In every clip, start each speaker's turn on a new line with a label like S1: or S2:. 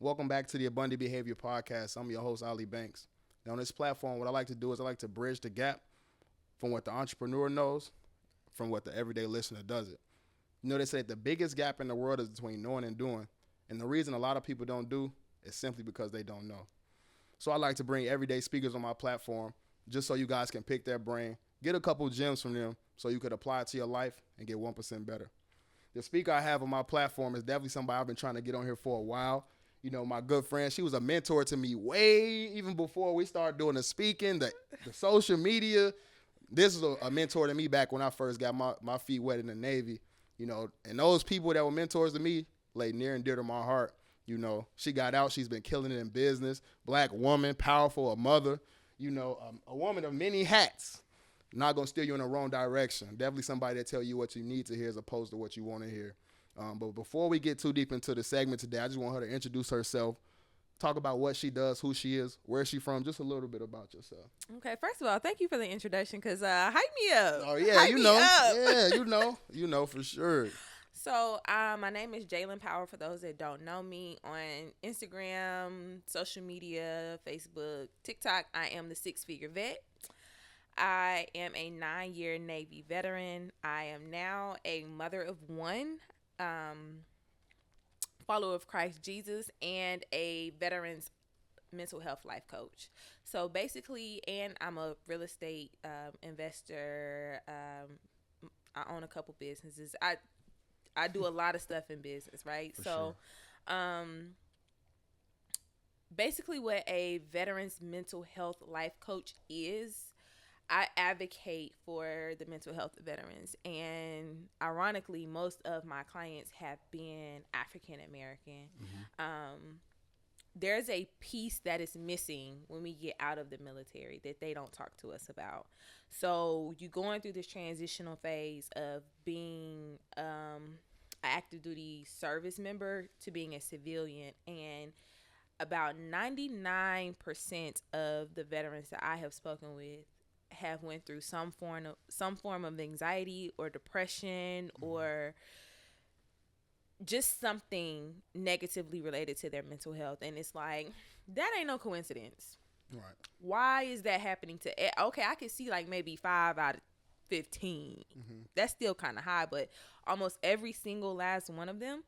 S1: Welcome back to the Abundant Behavior Podcast. I'm your host, Ali Banks. Now, on this platform, what I like to do is I like to bridge the gap from what the entrepreneur knows from what the everyday listener does it. You know, they say the biggest gap in the world is between knowing and doing. And the reason a lot of people don't do is simply because they don't know. So I like to bring everyday speakers on my platform just so you guys can pick their brain, get a couple gems from them so you could apply it to your life and get 1% better. The speaker I have on my platform is definitely somebody I've been trying to get on here for a while. You know, my good friend, she was a mentor to me way even before we started doing the speaking, the social media. This was a mentor to me back when I first got my feet wet in the Navy. You know, and those people that were mentors to me lay near and dear to my heart. You know, she got out. She's been killing it in business. Black woman, powerful, a mother. You know, a woman of many hats. Not going to steer you in the wrong direction. Definitely somebody that tell you what you need to hear as opposed to what you want to hear. But before we get too deep into the segment today, I just want her to introduce herself, talk about what she does, who she is, where she's from, just a little bit about yourself.
S2: Okay, first of all, thank you for the introduction because hype me up.
S1: Oh, yeah,
S2: hype
S1: you know.
S2: Up.
S1: Yeah, you know for sure.
S2: So my name is Jailyn Powell, for those that don't know me, on Instagram, social media, Facebook, TikTok. I am the 6-figure vet. I am a 9-year Navy veteran. I am now a mother of one, follower of Christ Jesus, and a veteran's mental health life coach. So basically, and I'm a real estate investor. I own a couple businesses. I do a lot of stuff in business, right?
S1: For
S2: so
S1: sure.
S2: Basically what a veteran's mental health life coach is, I advocate for the mental health of veterans. And ironically, most of my clients have been African American. Mm-hmm. There's a piece that is missing when we get out of the military that they don't talk to us about. So you're going through this transitional phase of being an active duty service member to being a civilian, and about 99% of the veterans that I have spoken with have went through some form of anxiety or depression, mm-hmm. or just something negatively related to their mental health. And it's like, that ain't no coincidence.
S1: Right.
S2: Why is that happening to, okay, I could see like maybe 5 out of 15. Mm-hmm. That's still kind of high, but almost every single last one of them,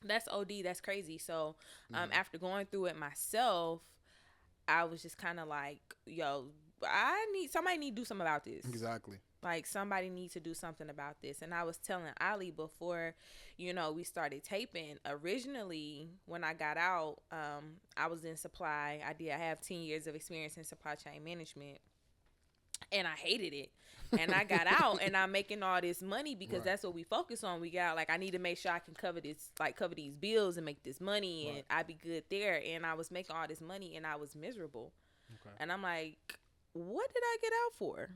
S2: that's OD, that's crazy. So mm-hmm. After going through it myself, I was just kind of like, yo, somebody need to do something about this.
S1: Exactly.
S2: Like, somebody needs to do something about this. And I was telling Ali before, we started taping. Originally, when I got out, I was in supply. I have 10 years of experience in supply chain management. And I hated it. And I got out, and I'm making all this money because right. That's what we focus on. We got, I need to make sure I can cover these bills and make this money, right. And I'd be good there. And I was making all this money, and I was miserable. Okay. And I'm like, what did I get out for?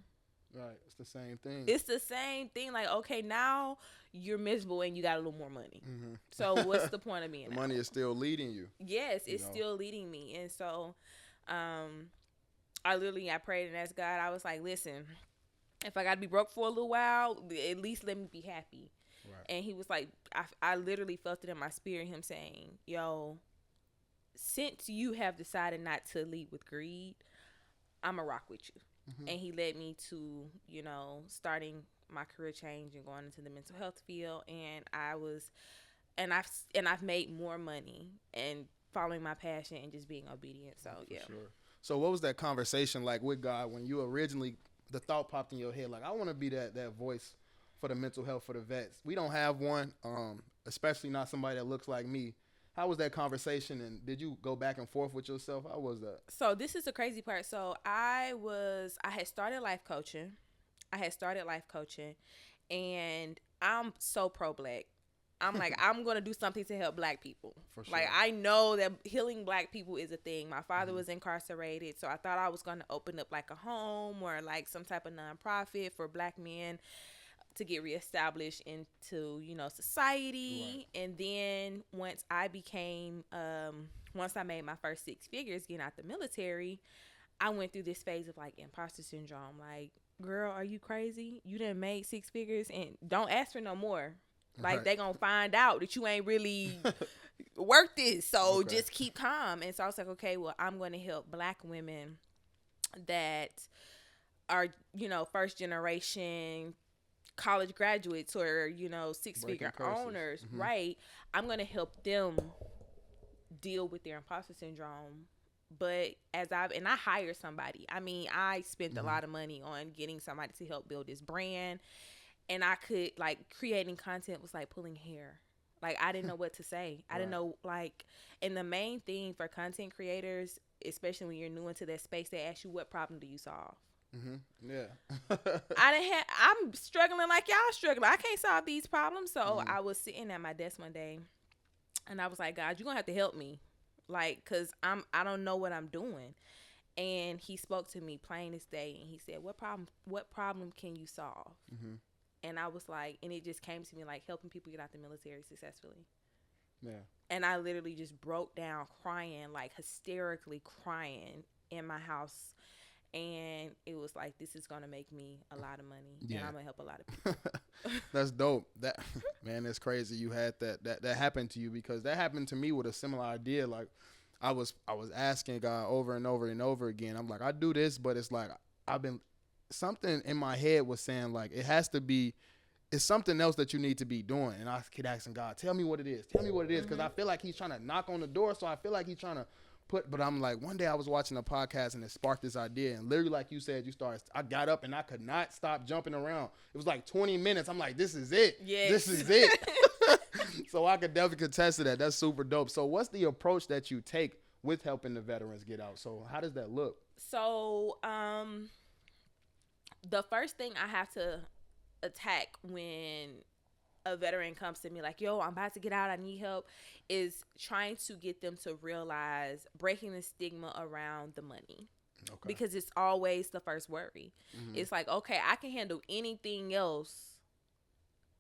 S1: Right. It's the same thing.
S2: It's the same thing. Like, okay, now you're miserable and you got a little more money. Mm-hmm. So what's the point of being
S1: The money is still leading you.
S2: Yes, it's still leading me. And so I prayed and asked God. I was like, listen, if I got to be broke for a little while, at least let me be happy. Right. And he was like, I literally felt it in my spirit, him saying, yo, since you have decided not to lead with greed, I'm going to rock with you. Mm-hmm. And he led me to, starting my career change and going into the mental health field. And I've made more money and following my passion and just being obedient. So, yeah.
S1: Sure. So what was that conversation like with God when you originally, the thought popped in your head, like, I want to be that voice for the mental health for the vets. We don't have one, especially not somebody that looks like me. How was that conversation, and did you go back and forth with yourself? How was that?
S2: So this is the crazy part. So I had started life coaching. And I'm so pro-Black. I'm like, I'm going to do something to help Black people.
S1: For sure.
S2: Like, I know that healing Black people is a thing. My father was incarcerated, so I thought I was going to open up like a home or like some type of nonprofit for Black men to get reestablished into, society. Right. And then once I made my first 6 figures getting out the military, I went through this phase of like imposter syndrome. Like, girl, are you crazy? You done made 6 figures and don't ask for no more. Like, right. They gonna find out that you ain't really work this. So
S1: Okay.
S2: just keep calm. And so I was like, okay, well, I'm going to help Black women that are, first generation college graduates or, six-figure
S1: Breaking curses.
S2: owners,
S1: Mm-hmm.
S2: right? I'm going to help them deal with their imposter syndrome. But and I hired somebody. I mean, I spent a lot of money on getting somebody to help build this brand. And I could, creating content was like pulling hair. Like, I didn't know what to say. I didn't know, and the main thing for content creators, especially when you're new into that space, they ask you, what problem do you solve?
S1: Mm-hmm. Yeah.
S2: I'm struggling like y'all struggling. I can't solve these problems. So I was sitting at my desk one day, and I was like, God, you're going to have to help me. Because I don't know what I'm doing. And he spoke to me plain as day, and he said, what problem can you solve?
S1: Mm-hmm.
S2: And I was like, and it just came to me like helping people get out the military successfully.
S1: Yeah.
S2: And I literally just broke down crying, like hysterically crying in my house. And it was like, this is going to make me a lot of money. Yeah. And I'm going to help a lot of people.
S1: That's dope. That, man, it's crazy you had that happened to you, because that happened to me with a similar idea. Like, I was asking God over and over and over again. I'm like, I do this, but it's like something in my head was saying, like, it's something else that you need to be doing. And I kept asking God, tell me what it is. Tell me what it is. Because I feel like he's trying to knock on the door. So I feel like he's trying to but I'm like, one day I was watching a podcast and it sparked this idea. And literally, like you said, I got up and I could not stop jumping around. It was like 20 minutes. I'm like, this is it.
S2: Yes.
S1: This is it. So I could definitely contest to that. That's super dope. So what's the approach that you take with helping the veterans get out? So how does that look?
S2: So the first thing I have to attack when a veteran comes to me like, yo, I'm about to get out, I need help, is trying to get them to realize breaking the stigma around the money. Okay. Because it's always the first worry. Mm-hmm. It's like, okay, I can handle anything else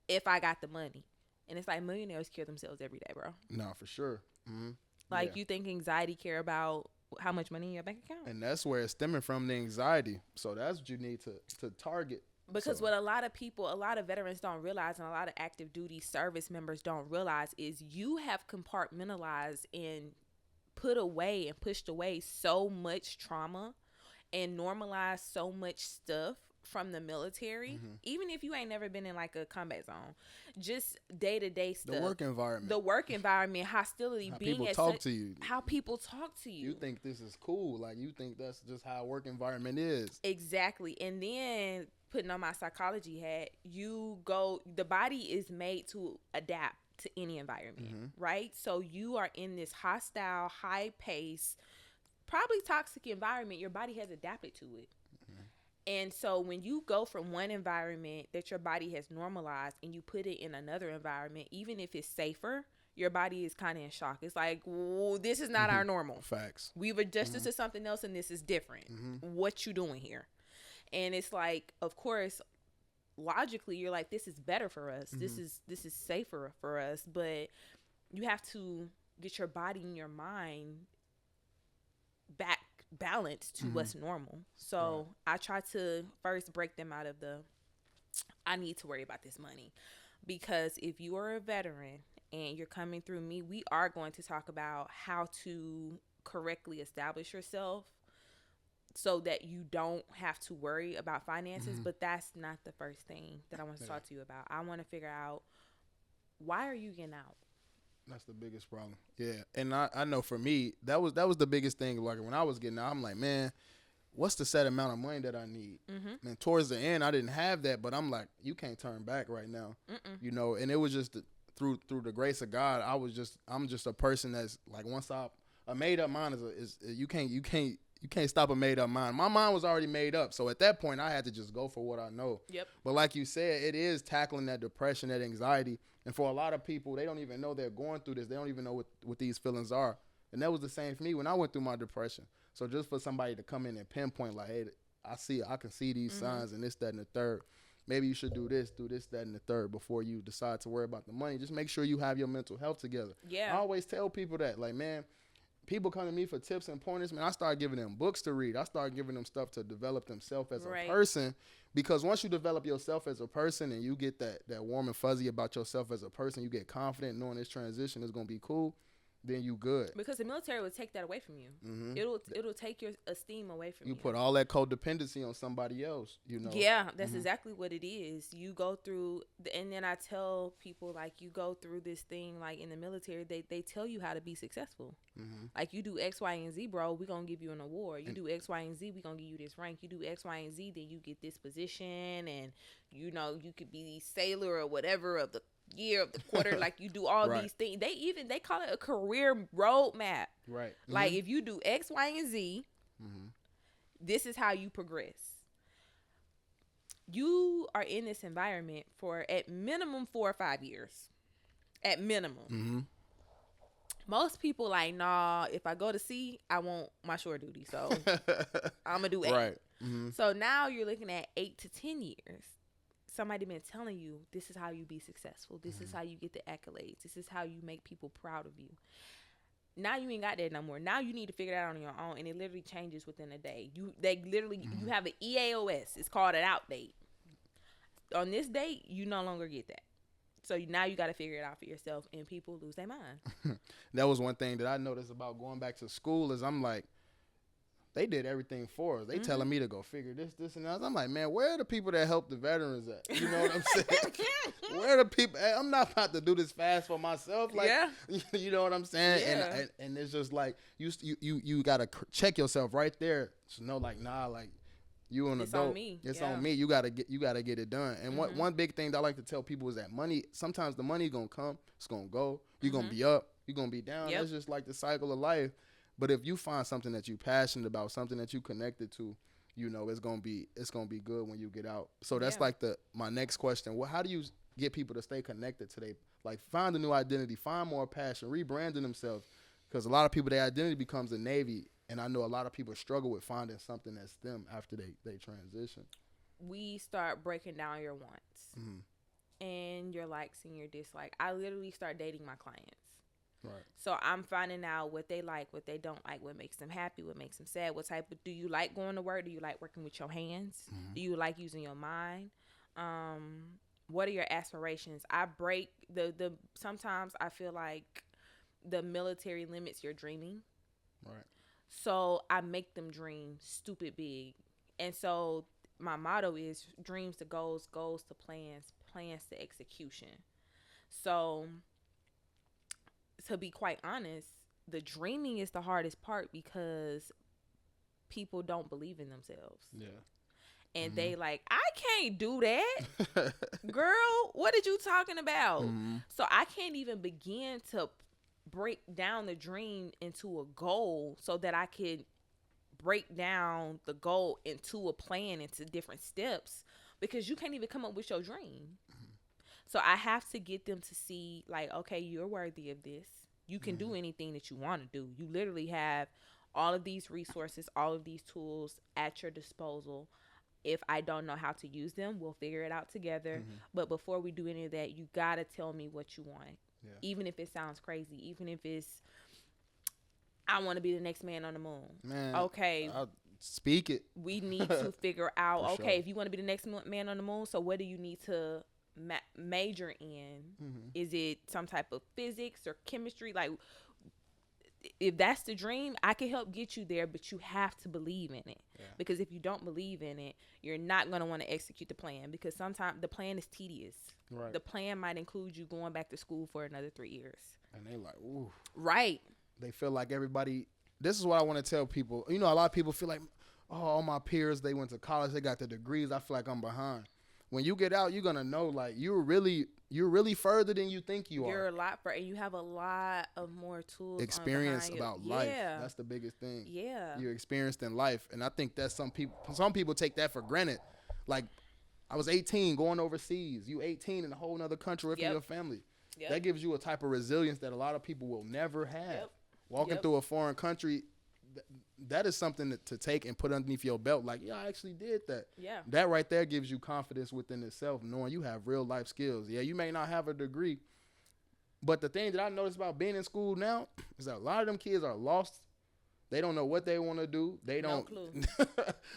S2: if I got the money. And it's like millionaires kill themselves every day, bro.
S1: No, for sure. Mm-hmm.
S2: Like, you think anxiety care about how much money in your bank account?
S1: And that's where it's stemming from, the anxiety. So that's what you need to target.
S2: Because what a lot of veterans don't realize, and a lot of active duty service members don't realize, is you have compartmentalized and put away and pushed away so much trauma and normalized so much stuff from the military. Mm-hmm. Even if you ain't never been in like a combat zone, just day-to-day stuff.
S1: The work environment,
S2: hostility,
S1: how
S2: being
S1: people talk to you.
S2: How people talk to you.
S1: You think this is cool. Like, you think that's just how a work environment is.
S2: Exactly. And then putting on my psychology hat, the body is made to adapt to any environment, right? So you are in this hostile, high-paced, probably toxic environment. Your body has adapted to it. And so when you go from one environment that your body has normalized and you put it in another environment, even if it's safer, your body is kind of in shock. It's like, this is not our normal.
S1: Facts.
S2: We've adjusted to something else and this is different. What you doing here? And it's like, of course, logically, you're like, this is better for us. This is safer for us. But you have to get your body and your mind back balanced to what's normal. So I try to first break them out of I need to worry about this money. Because if you are a veteran and you're coming through me, we are going to talk about how to correctly establish yourself so that you don't have to worry about finances. But that's not the first thing that I want to talk to you about. I want to figure out, why are you getting out?
S1: That's the biggest problem. Yeah. And I know for me, that was the biggest thing. Like, when I was getting out, I'm like, man, what's the set amount of money that I need? And towards the end, I didn't have that, but I'm like, you can't turn back right now. You know, and it was just through the grace of God, I'm just a person that's like, once a made up mind is you can't stop a made up mind. My mind was already made up. So at that point, I had to just go for what I know. Yep. But like you said, it is tackling that depression, that anxiety. And for a lot of people, they don't even know they're going through this. They don't even know what these feelings are. And that was the same for me when I went through my depression. So just for somebody to come in and pinpoint, like, hey, I can see these signs and this, that, and the third. Maybe you should do this, that, and the third before you decide to worry about the money. Just make sure you have your mental health together. Yeah. I always tell people that, like, man, people come to me for tips and pointers, man. I start giving them books to read. I start giving them stuff to develop themselves as a person. Because once you develop yourself as a person and you get that warm and fuzzy about yourself as a person, you get confident knowing this transition is going to be cool, then you good.
S2: Because the military will take that away from you.
S1: Mm-hmm.
S2: It'll take your esteem away from you.
S1: You put all that codependency on somebody else, you know.
S2: Yeah, that's exactly what it is. You go through, and then I tell people, like, you go through this thing, like, in the military, they tell you how to be successful. Like, you do X, Y, and Z, bro, we're going to give you an award. You do X, Y, and Z, we're going to give you this rank. You do X, Y, and Z, then you get this position, and, you know, you could be sailor or whatever of the year of the quarter. Like, you do all these things. They call it a career roadmap.
S1: Right.
S2: Like, if you do X, Y, and Z, this is how you progress. You are in this environment for at minimum 4 or 5 years. At minimum. Most people like, nah, if I go to sea, I want my shore duty. So I'm going to do 8.
S1: Right.
S2: So now you're looking at 8 to 10 years. Somebody been telling you, this is how you be successful. This is how you get the accolades. This is how you make people proud of you. Now you ain't got that no more. Now you need to figure it out on your own, and it literally changes within a day. You have an EAOS. It's called an out date. On this date, you no longer get that. So now you got to figure it out for yourself, and people lose their mind.
S1: That was one thing that I noticed about going back to school is I'm like, they did everything for us. They telling me to go figure this, and that. I'm like, man, where are the people that help the veterans at? You know what I'm saying? Where are the people? I'm not about to do this fast for myself. Like, you know what I'm saying?
S2: Yeah.
S1: And it's just like you gotta check yourself right there to know, like, nah, like, you an adult.
S2: On me.
S1: It's on me. You gotta get it done. And one big thing that I like to tell people is that money. Sometimes the money gonna come. It's gonna go. You're gonna be up. You're gonna be down. It's just like the cycle of life. But if you find something that you're passionate about, something that you connected to, you know, it's gonna be good when you get out. So that's like my next question. Well, how do you get people to stay connected today? Like, find a new identity, find more passion, rebranding themselves. Because a lot of people, their identity becomes the Navy, and I know a lot of people struggle with finding something that's them after they transition.
S2: We start breaking down your wants and your likes and your dislikes. I literally start dating my clients.
S1: Right.
S2: So I'm finding out what they like, what they don't like, what makes them happy, what makes them sad, what type of, do you like going to work? Do you like working with your hands? Do you like using your mind? What are your aspirations? I break the sometimes I feel like the military limits your dreaming.
S1: Right.
S2: So I make them dream stupid big. And so my motto is dreams to goals, goals to plans, plans to execution. So to be quite honest, the dreaming is the hardest part because people don't believe in themselves.
S1: Yeah.
S2: And they like, I can't do that. Girl, what are you talking about? So I can't even begin to break down the dream into a goal so that I could break down the goal into a plan, into different steps, because you can't even come up with your dream. So I have to get them to see, like, okay, you're worthy of this. You can do anything that you want to do. You literally have all of these resources, all of these tools at your disposal. If I don't know how to use them, we'll figure it out together. But before we do any of that, you got to tell me what you want. Yeah. Even if it sounds crazy, even if it's, I want to be the next man on the moon.
S1: Man,
S2: okay.
S1: I'll speak it.
S2: We need to figure out,
S1: For
S2: okay,
S1: sure.
S2: if you want to be the next man on the moon, so what do you need to major in? Is it some type of physics or chemistry? Like, if that's the dream, I can help get you there, but you have to believe in it. Yeah. Because if you don't believe in it, you're not going to want to execute the plan, because sometimes the plan is tedious.
S1: Right.
S2: The plan might include you going back to school for another 3 years.
S1: And they like, ooh.
S2: Right.
S1: They feel like everybody, this is what I want to tell people. You know, a lot of people feel like, oh, all my peers, they went to college, they got the degrees. I feel like I'm behind. When you get out, you're going to know, like, you're really further than you think you are.
S2: You're a lot further, and you have a lot of more tools.
S1: Experience about life. That's the biggest thing.
S2: Yeah.
S1: You're experienced in life. And I think that some people take that for granted. Like, I was 18 going overseas. You 18 in a whole other country with your family. Yep. That gives you a type of resilience that a lot of people will never have.
S2: Yep.
S1: Walking through a foreign country, that is something to take and put underneath your belt. Like, yeah, I actually did that. Yeah. That right there gives you confidence within itself, knowing you have real life skills. Yeah, you may not have a degree, but the thing that I noticed about being in school now is that a lot of them kids are lost. They don't know what they want to do. They don't. No clue.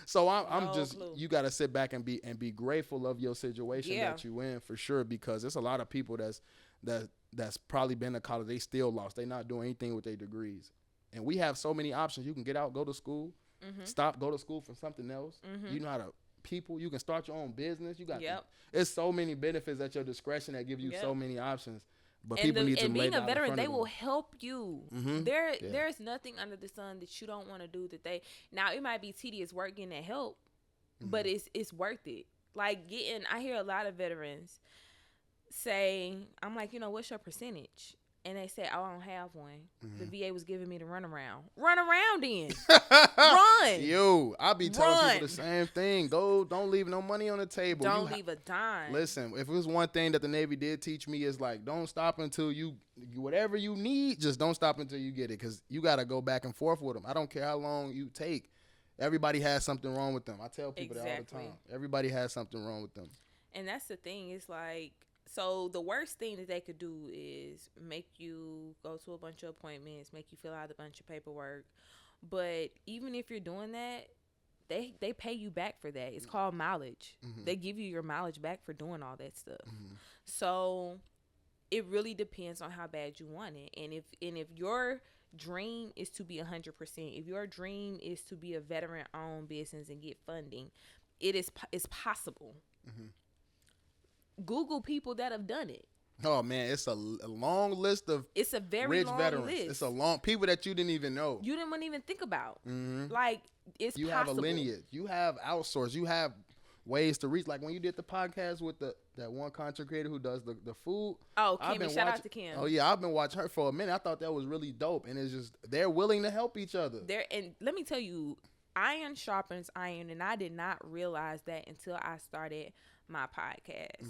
S1: So I'm just, you got to sit back and be grateful of your situation that you in, for sure, because there's a lot of people that that's probably been to college, they still lost. They not doing anything with their degrees. And we have so many options. You can get out, go to school, stop, go to school for something else. You know how to people. You can start your own business. You got it's so many benefits at your discretion that give you so many options. But
S2: and
S1: people need to lay
S2: being a
S1: down in
S2: veteran,
S1: front
S2: they
S1: of
S2: will
S1: them.
S2: help you. There's nothing under the sun that you don't want to do. Now it might be tedious work getting that help, but it's worth it. Like I hear a lot of veterans say, I'm like, what's your percentage? And they say, oh, I don't have one. The VA was giving me the runaround. Run around then. Run.
S1: Yo, I be telling people the same thing. Go, don't leave no money on the table.
S2: Don't leave a dime.
S1: Listen, if it was one thing that the Navy did teach me is like, don't stop until you whatever you need, just don't stop until you get it. Because you got to go back and forth with them. I don't care how long you take. Everybody has something wrong with them. I tell people that all the time. Everybody has something wrong with them.
S2: And that's the thing. It's like, so the worst thing that they could do is make you go to a bunch of appointments, make you fill out a bunch of paperwork. But even if you're doing that, they pay you back for that. It's called mileage. They give you your mileage back for doing all that stuff. So it really depends on how bad you want it. And if your dream is to be 100%, if your dream is to be a veteran-owned business and get funding, it's possible. Google people that have done it.
S1: Oh man, it's a long list of
S2: it's a very
S1: rich
S2: long
S1: veterans.
S2: list.
S1: It's a long people that you didn't even know.
S2: You wouldn't even think about. Like it's
S1: you
S2: possible.
S1: have a lineage. You have outsourced. You have ways to reach. Like when you did the podcast with that one content creator who does the food.
S2: Oh, Kimmy! Shout out to Kim.
S1: Oh yeah, I've been watching her for a minute. I thought that was really dope, and it's just they're willing to help each other.
S2: And let me tell you, iron sharpens iron, and I did not realize that until I started my podcast.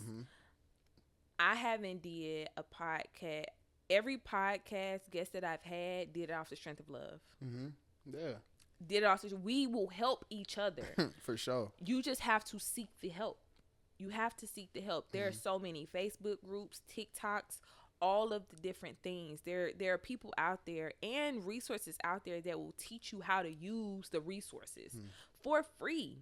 S2: I haven't did a podcast. Every podcast guest that I've had did it off the strength of love.
S1: Yeah.
S2: Did it off. We will help each other.
S1: For sure.
S2: You just have to seek the help. You have to seek the help. There are so many Facebook groups, TikToks, all of the different things. There are people out there and resources out there that will teach you how to use the resources for free.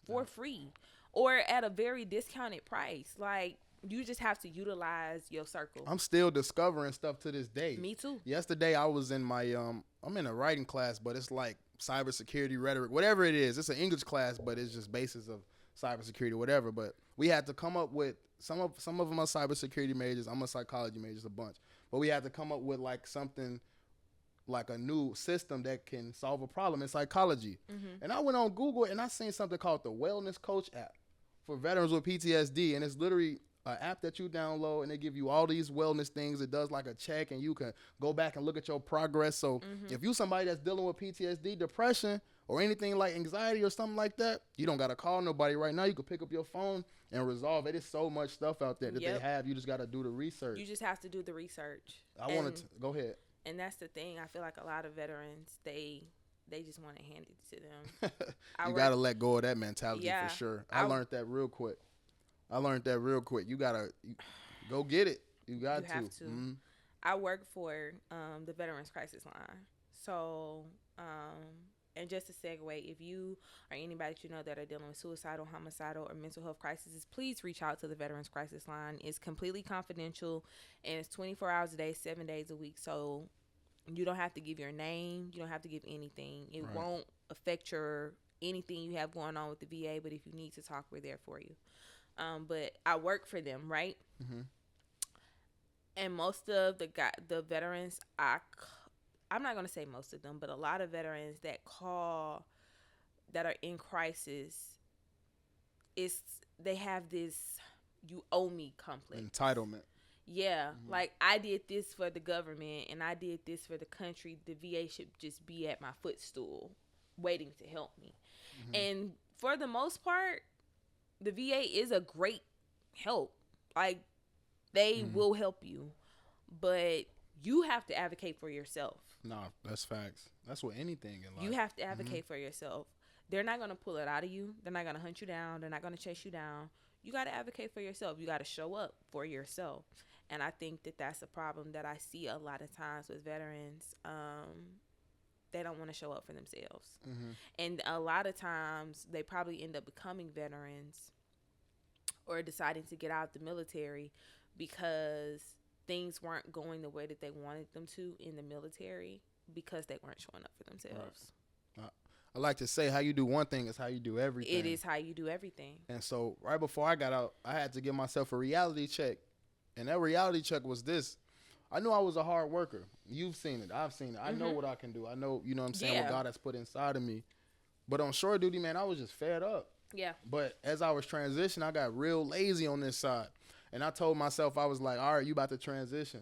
S2: For free. Or at a very discounted price. Like, you just have to utilize your circle.
S1: I'm still discovering stuff to this day.
S2: Me too.
S1: Yesterday I was in my I'm in a writing class, but it's like cybersecurity rhetoric, whatever it is. It's an English class, but it's just basis of cybersecurity, whatever. But we had to come up with some of them are cybersecurity majors. I'm a psychology major, a bunch. But we had to come up with like something like a new system that can solve a problem in psychology. And I went on Google and I seen something called the Wellness Coach app for veterans with PTSD, and it's literally an app that you download, and they give you all these wellness things. It does like a check, and you can go back and look at your progress. So if you somebody that's dealing with PTSD, depression, or anything like anxiety or something like that, you don't got to call nobody right now. You can pick up your phone and resolve it. There's so much stuff out there that they have. You just got to do the research.
S2: You just have to do the research.
S1: I want to go ahead.
S2: And that's the thing. I feel like a lot of veterans, they just want it handed to them.
S1: You got to let go of that mentality for sure. I learned that real quick. You got to go get it. You got to.
S2: Have to. I work for the Veterans Crisis Line. So, and just to segue, if you or anybody that you know that are dealing with suicidal, homicidal, or mental health crises, please reach out to the Veterans Crisis Line. It's completely confidential, and it's 24 hours a day, 7 days a week. So you don't have to give your name. You don't have to give anything. It won't affect anything you have going on with the VA, but if you need to talk, we're there for you. But I work for them, right? And most of the veterans, I'm not going to say most of them, but a lot of veterans that are in crisis, they have this you owe me complex.
S1: Entitlement.
S2: Yeah, like I did this for the government and I did this for the country. The VA should just be at my footstool waiting to help me. And for the most part, the VA is a great help. Like, they will help you, but you have to advocate for yourself.
S1: No, that's facts. That's what anything in life.
S2: You have to advocate for yourself. They're not going to pull it out of you. They're not going to hunt you down. They're not going to chase you down. You got to advocate for yourself. You got to show up for yourself. And I think that that's a problem that I see a lot of times with veterans. They don't want to show up for themselves. And a lot of times they probably end up becoming veterans or deciding to get out of the military because things weren't going the way that they wanted them to in the military because they weren't showing up for themselves.
S1: Right. I like to say how you do one thing is how you do everything.
S2: It is how you do everything.
S1: And so right before I got out, I had to give myself a reality check. And that reality check was this. I knew I was a hard worker. You've seen it. I've seen it. I know what I can do. I know, you know what I'm saying, what God has put inside of me. But on shore duty, man, I was just fed up.
S2: Yeah.
S1: But as I was transitioning, I got real lazy on this side. And I told myself, I was like, all right, you about to transition.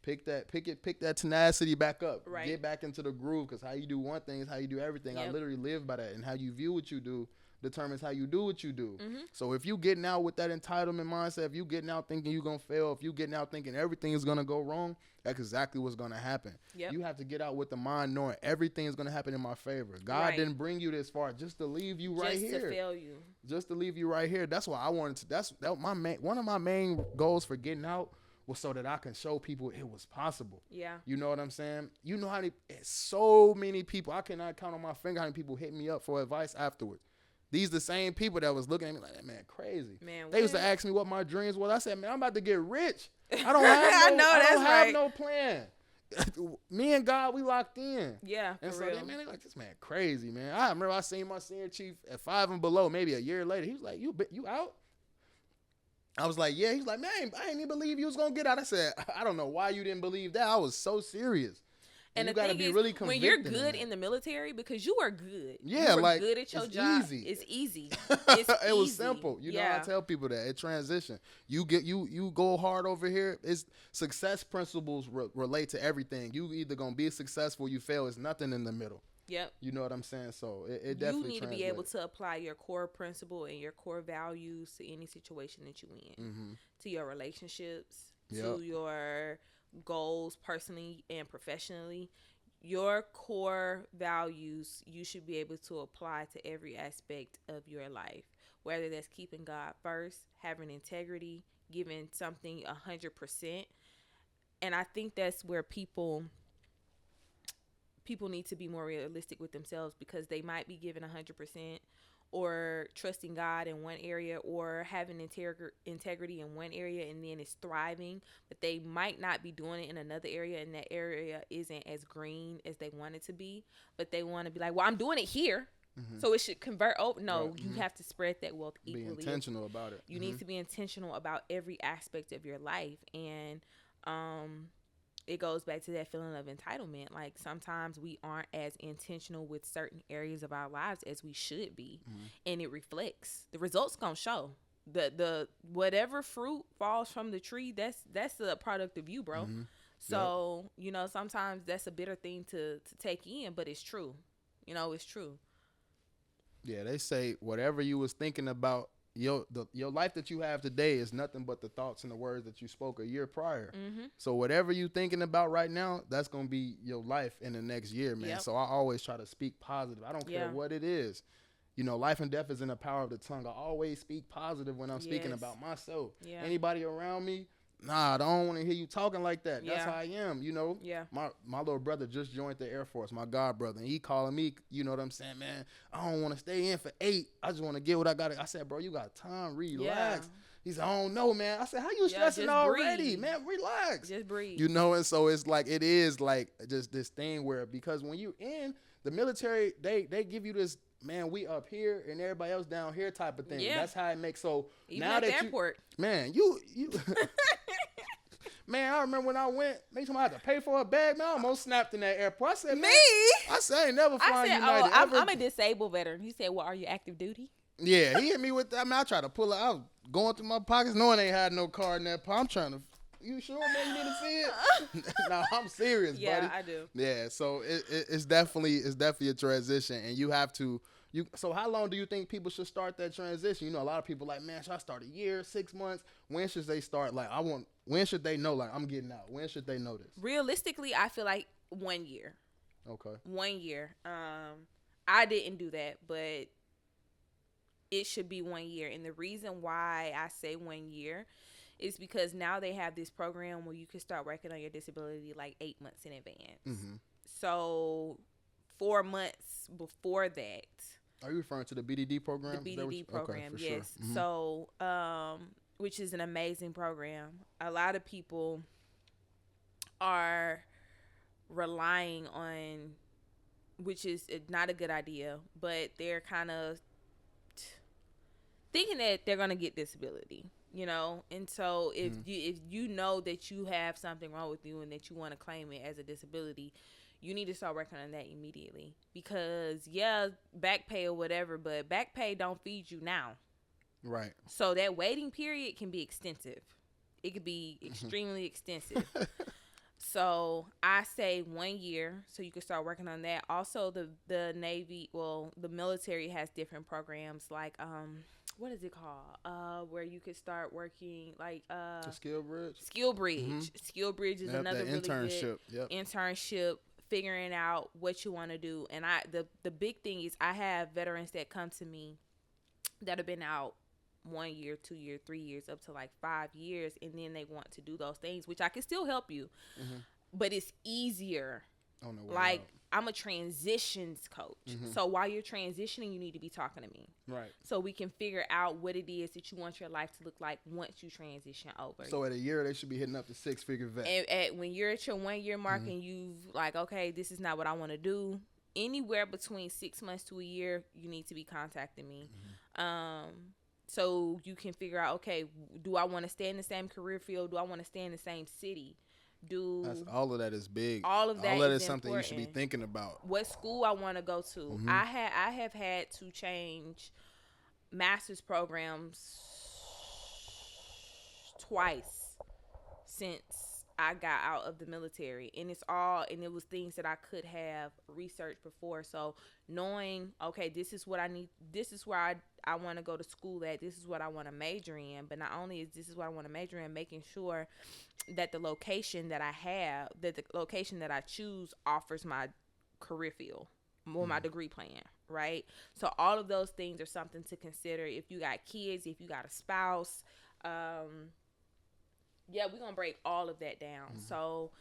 S1: Pick that tenacity back up.
S2: Right.
S1: Get back into the groove, because how you do one thing is how you do everything.
S2: Yep.
S1: I literally live by that. And how you view what you do determines how you do what you do.
S2: Mm-hmm.
S1: So if you getting out with that entitlement mindset, if you getting out thinking you're going to fail, if you getting out thinking everything is going to go wrong, that's exactly what's going to happen.
S2: Yep.
S1: You have to get out with the mind knowing everything is going to happen in my favor. God didn't bring you this far just to leave you right here.
S2: Just to fail you.
S1: Just to leave you right here. That's why I wanted to. One of my main goals for getting out was so that I can show people it was possible.
S2: Yeah.
S1: You know what I'm saying? You know so many people, I cannot count on my finger how many people hit me up for advice afterwards. These the same people that was looking at me like, man, crazy.
S2: Man,
S1: they used to ask me what my dreams was. I said, man, I'm about to get rich. I don't have I don't have no plan. Me and God, we locked in.
S2: Yeah,
S1: and
S2: for
S1: so
S2: real.
S1: man, they like, this man crazy, man. I remember I seen my senior chief at 5 and below, maybe a year later. He was like, you out? I was like, yeah. He's like, man, I didn't even believe you was going to get out. I said, I don't know why you didn't believe that. I was so serious.
S2: And
S1: you
S2: the
S1: got to
S2: thing
S1: be
S2: is,
S1: really
S2: when you're good in the military, because you are good.
S1: Yeah,
S2: you
S1: like,
S2: good at your
S1: it's
S2: job.
S1: easy.
S2: It's easy.
S1: It was simple. You know, I tell people that it transition. You go hard over here. It's success principles relate to everything. You either gonna be successful, you fail. It's nothing in the middle.
S2: Yep.
S1: You know what I'm saying? So it definitely
S2: you need to be able to apply your core principle and your core values to any situation that you in, to your relationships, to your goals personally and professionally. Your core values you should be able to apply to every aspect of your life, whether that's keeping God first, having integrity, giving something 100%. And I think that's where people need to be more realistic with themselves, because they might be giving 100% or trusting God in one area or having integrity in one area, and then it's thriving, but they might not be doing it in another area, and that area isn't as green as they want it to be, but they want to be like, well, I'm doing it here, so it should convert over. No, you have to spread that wealth equally.
S1: Be intentional about it.
S2: You need to be intentional about every aspect of your life. And it goes back to that feeling of entitlement. Like, sometimes we aren't as intentional with certain areas of our lives as we should be, and it reflects. The results gonna show. The whatever fruit falls from the tree, that's a product of you, bro. So you know, sometimes that's a bitter thing to take in, but it's true. You know, it's true.
S1: Yeah, they say whatever you was thinking about, your life that you have today is nothing but the thoughts and the words that you spoke a year prior. So whatever you thinking about right now, that's going to be your life in the next year, man.
S2: Yep.
S1: So I always try to speak positive. I don't care what it is. You know, life and death is in the power of the tongue. I always speak positive when I'm speaking about myself.
S2: Yeah.
S1: Anybody around me, nah, I don't want to hear you talking like that. That's how I am, you know.
S2: Yeah.
S1: My little brother just joined the Air Force, my god brother, and he calling me, you know what I'm saying, man, I don't want to stay in for 8. I just want to get what I got. I said, bro, you got time, relax.
S2: Yeah.
S1: He said, I don't know, man. I said, how you stressing already?
S2: Breathe.
S1: Man, relax.
S2: Just breathe.
S1: You know, and so it is like just this thing where, because when you in the military, they give you this, man, we up here and everybody else down here type of thing.
S2: Yeah.
S1: That's how it makes. So
S2: even
S1: now
S2: at
S1: that
S2: the airport.
S1: Man, you man, I remember when I went, they told me I had to pay for a bag. Man, I almost snapped in that airport. I said, man, I said, I ain't never flying United.
S2: I'm a disabled veteran. He said, well, are you active duty?
S1: Yeah, he hit me with that. I mean, I tried to pull it. I was going through my pockets knowing they had no card in that pocket. I'm trying to, you sure, man, you need to see it? No, I'm serious, buddy.
S2: Yeah, I do.
S1: Yeah, so it's definitely a transition, and you have to, so how long do you think people should start that transition? You know, a lot of people like, man, should I start a year, 6 months? When should they start? Like, when should they know, like, I'm getting out? When should they know this?
S2: Realistically, I feel like 1 year.
S1: Okay.
S2: 1 year. I didn't do that, but it should be 1 year. And the reason why I say 1 year is because now they have this program where you can start working on your disability like 8 months in advance. So 4 months before that.
S1: Are you referring to the BDD program?
S2: The BDD program,
S1: okay,
S2: yes.
S1: Sure.
S2: So, which is an amazing program. A lot of people are relying on, which is not a good idea, but they're kind of thinking that they're going to get disability, and so if you know that you have something wrong with you and that you want to claim it as a disability, you need to start working on that immediately, because back pay or whatever, but back pay don't feed you now.
S1: Right.
S2: So that waiting period can be extensive. It could be extremely extensive. So I say 1 year, so you can start working on that. Also, the Navy, the military has different programs like what is it called? Where you could start working like
S1: the skill bridge.
S2: Skill bridge. Skill bridge is another really
S1: internship.
S2: Good internship. Figuring out what you want to do, and the big thing is I have veterans that come to me that have been out 1 year, 2 years, 3 years, up to like 5 years, and then they want to do those things, which I can still help you, but it's easier. Like out. I'm a transitions coach, so while you're transitioning, you need to be talking to me,
S1: right?
S2: So we can figure out what it is that you want your life to look like once you transition over.
S1: So at a year, they should be hitting up the 6-figure vet.
S2: And when you're at your 1 year mark and you've like, okay, this is not what I want to do. Anywhere between 6 months to a year, you need to be contacting me. So you can figure out, okay, do I want to stay in the same career field? Do I want to stay in the same city?
S1: All of that is big.
S2: All of that
S1: is something you should be thinking about.
S2: What school I want to go to. I have had to change master's programs twice since I got out of the military, and it was things that I could have researched before. So knowing, okay, this is what I need, this is where I want to go to school at, this is what I want to major in, but not only is this is what I want to major in, making sure that the location that I choose offers my career field or my degree plan, right? So all of those things are something to consider. If you got kids, if you got a spouse, we're going to break all of that down. So,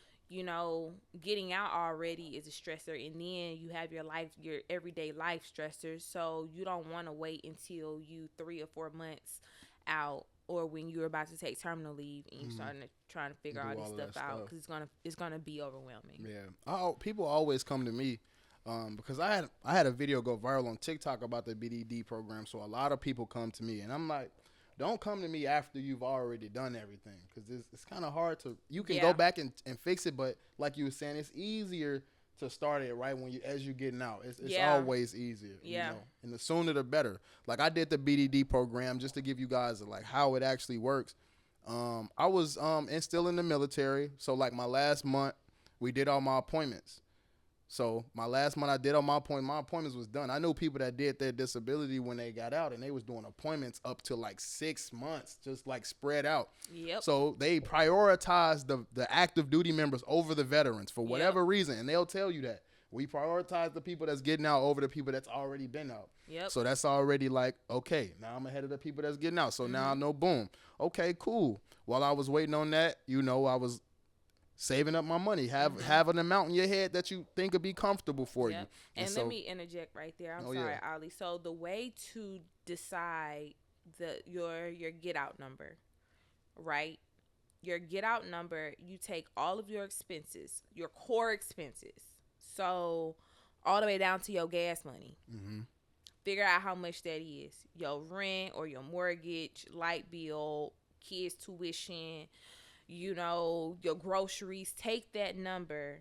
S2: getting out already is a stressor, and then you have your everyday life stressors. So you don't want to wait until you 3 or 4 months out, or when you're about to take terminal leave and you're trying to figure all this stuff out, because it's gonna be overwhelming.
S1: Yeah, people always come to me because I had a video go viral on TikTok about the BDD program, so a lot of people come to me, and I'm like, don't come to me after you've already done everything, because it's kind of hard to. You can go back and fix it, but like you were saying, it's easier to start it right as you're getting out. It's always easier.
S2: Yeah.
S1: And the sooner the better. Like I did the BDD program just to give you guys like how it actually works. I was still in the military, so like my last month we did all my appointments. So my last month I did all my appointments was done. I know people that did their disability when they got out, and they was doing appointments up to like 6 months, just like spread out.
S2: Yep.
S1: So they prioritize the active duty members over the veterans for whatever reason, and they'll tell you that. We prioritize the people that's getting out over the people that's already been out.
S2: Yep.
S1: So that's already like, okay, now I'm ahead of the people that's getting out. So now I know, boom. Okay, cool. While I was waiting on that, I was saving up my money, have an amount in your head that you think would be comfortable for you.
S2: And let me interject right there. I'm sorry, Ali. So the way to decide your get out number, right? Your get out number, you take all of your expenses, your core expenses. So all the way down to your gas money. Figure out how much that is. Your rent or your mortgage, light bill, kids' tuition, your groceries. Take that number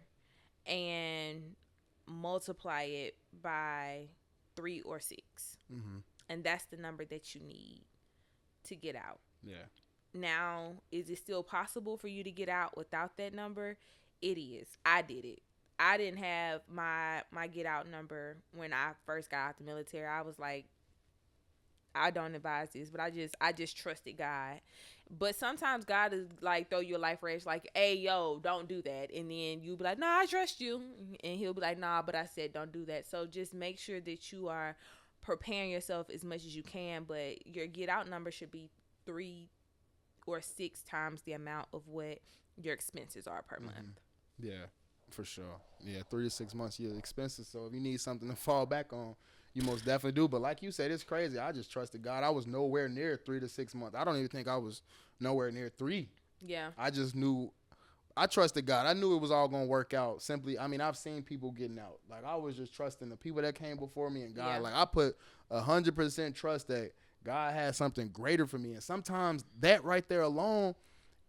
S2: and multiply it by 3 or 6. And that's the number that you need to get out.
S1: Yeah.
S2: Now, is it still possible for you to get out without that number? It is. I did it. I didn't have my get out number when I first got out the military. I was like, I don't advise this, but I just trusted God. But sometimes God is like throw you a life race, like, hey, yo, don't do that. And then you be like, nah, I trust you. And he'll be like, nah, but I said don't do that. So just make sure that you are preparing yourself as much as you can. But your get out number should be 3 or 6 times the amount of what your expenses are per month.
S1: Yeah, for sure. Yeah, 3 to 6 months, your expenses. So if you need something to fall back on, you most definitely do. But like you said, it's crazy. I just trusted God. I was nowhere near 3 to 6 months. I don't even think I was nowhere near 3.
S2: Yeah.
S1: I just knew I trusted God. I knew it was all gonna work out. Simply, I mean, I've seen people getting out. Like I was just trusting the people that came before me and God.
S2: Yeah.
S1: Like I put 100% trust that God had something greater for me. And sometimes that right there alone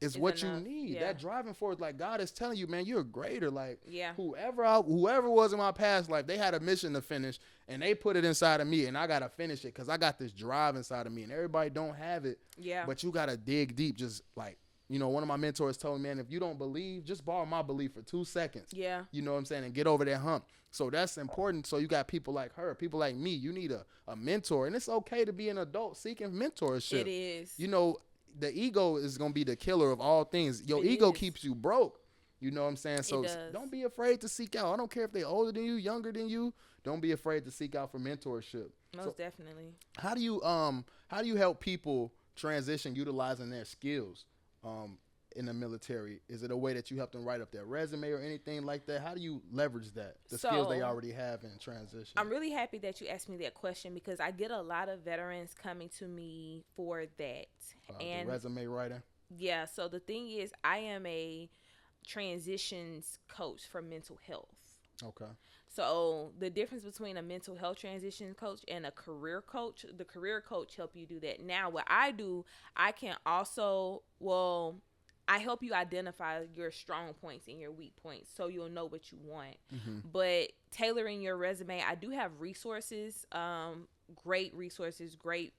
S1: is what
S2: enough.
S1: you need.
S2: Yeah.
S1: That driving force, like God is telling you, man, you're greater. Like
S2: Yeah.
S1: whoever was in my past life, they had a mission to finish, and they put it inside of me, and I gotta finish it because I got this drive inside of me, and everybody don't have it.
S2: Yeah.
S1: But you gotta dig deep. Just like, you know, one of my mentors told me, man, if you don't believe, just borrow my belief for 2 seconds.
S2: Yeah.
S1: You know what I'm saying? And get over that hump. So that's important. So you got people like her, people like me. You need a mentor, and it's okay to be an adult seeking mentorship.
S2: It is.
S1: You know, the ego is going to be the killer of all things. Your ego keeps you broke. You know what I'm saying? So don't be afraid to seek out. I don't care if they're older than you, younger than you. Don't be afraid to seek out for mentorship.
S2: Most definitely.
S1: How do you help people transition utilizing their skills in the military? Is it a way that you help them write up their resume or anything like that? How do you leverage that, the skills they already have in transition?
S2: I'm really happy that you asked me that question because I get a lot of veterans coming to me for that.
S1: And the resume writing?
S2: Yeah, so the thing is, I am a transitions coach for mental health.
S1: Okay.
S2: So the difference between a mental health transition coach and a career coach, the career coach help you do that. Now, what I do, I can also, I help you identify your strong points and your weak points so you'll know what you want.
S1: Mm-hmm.
S2: But tailoring your resume, I do have resources, great resources, great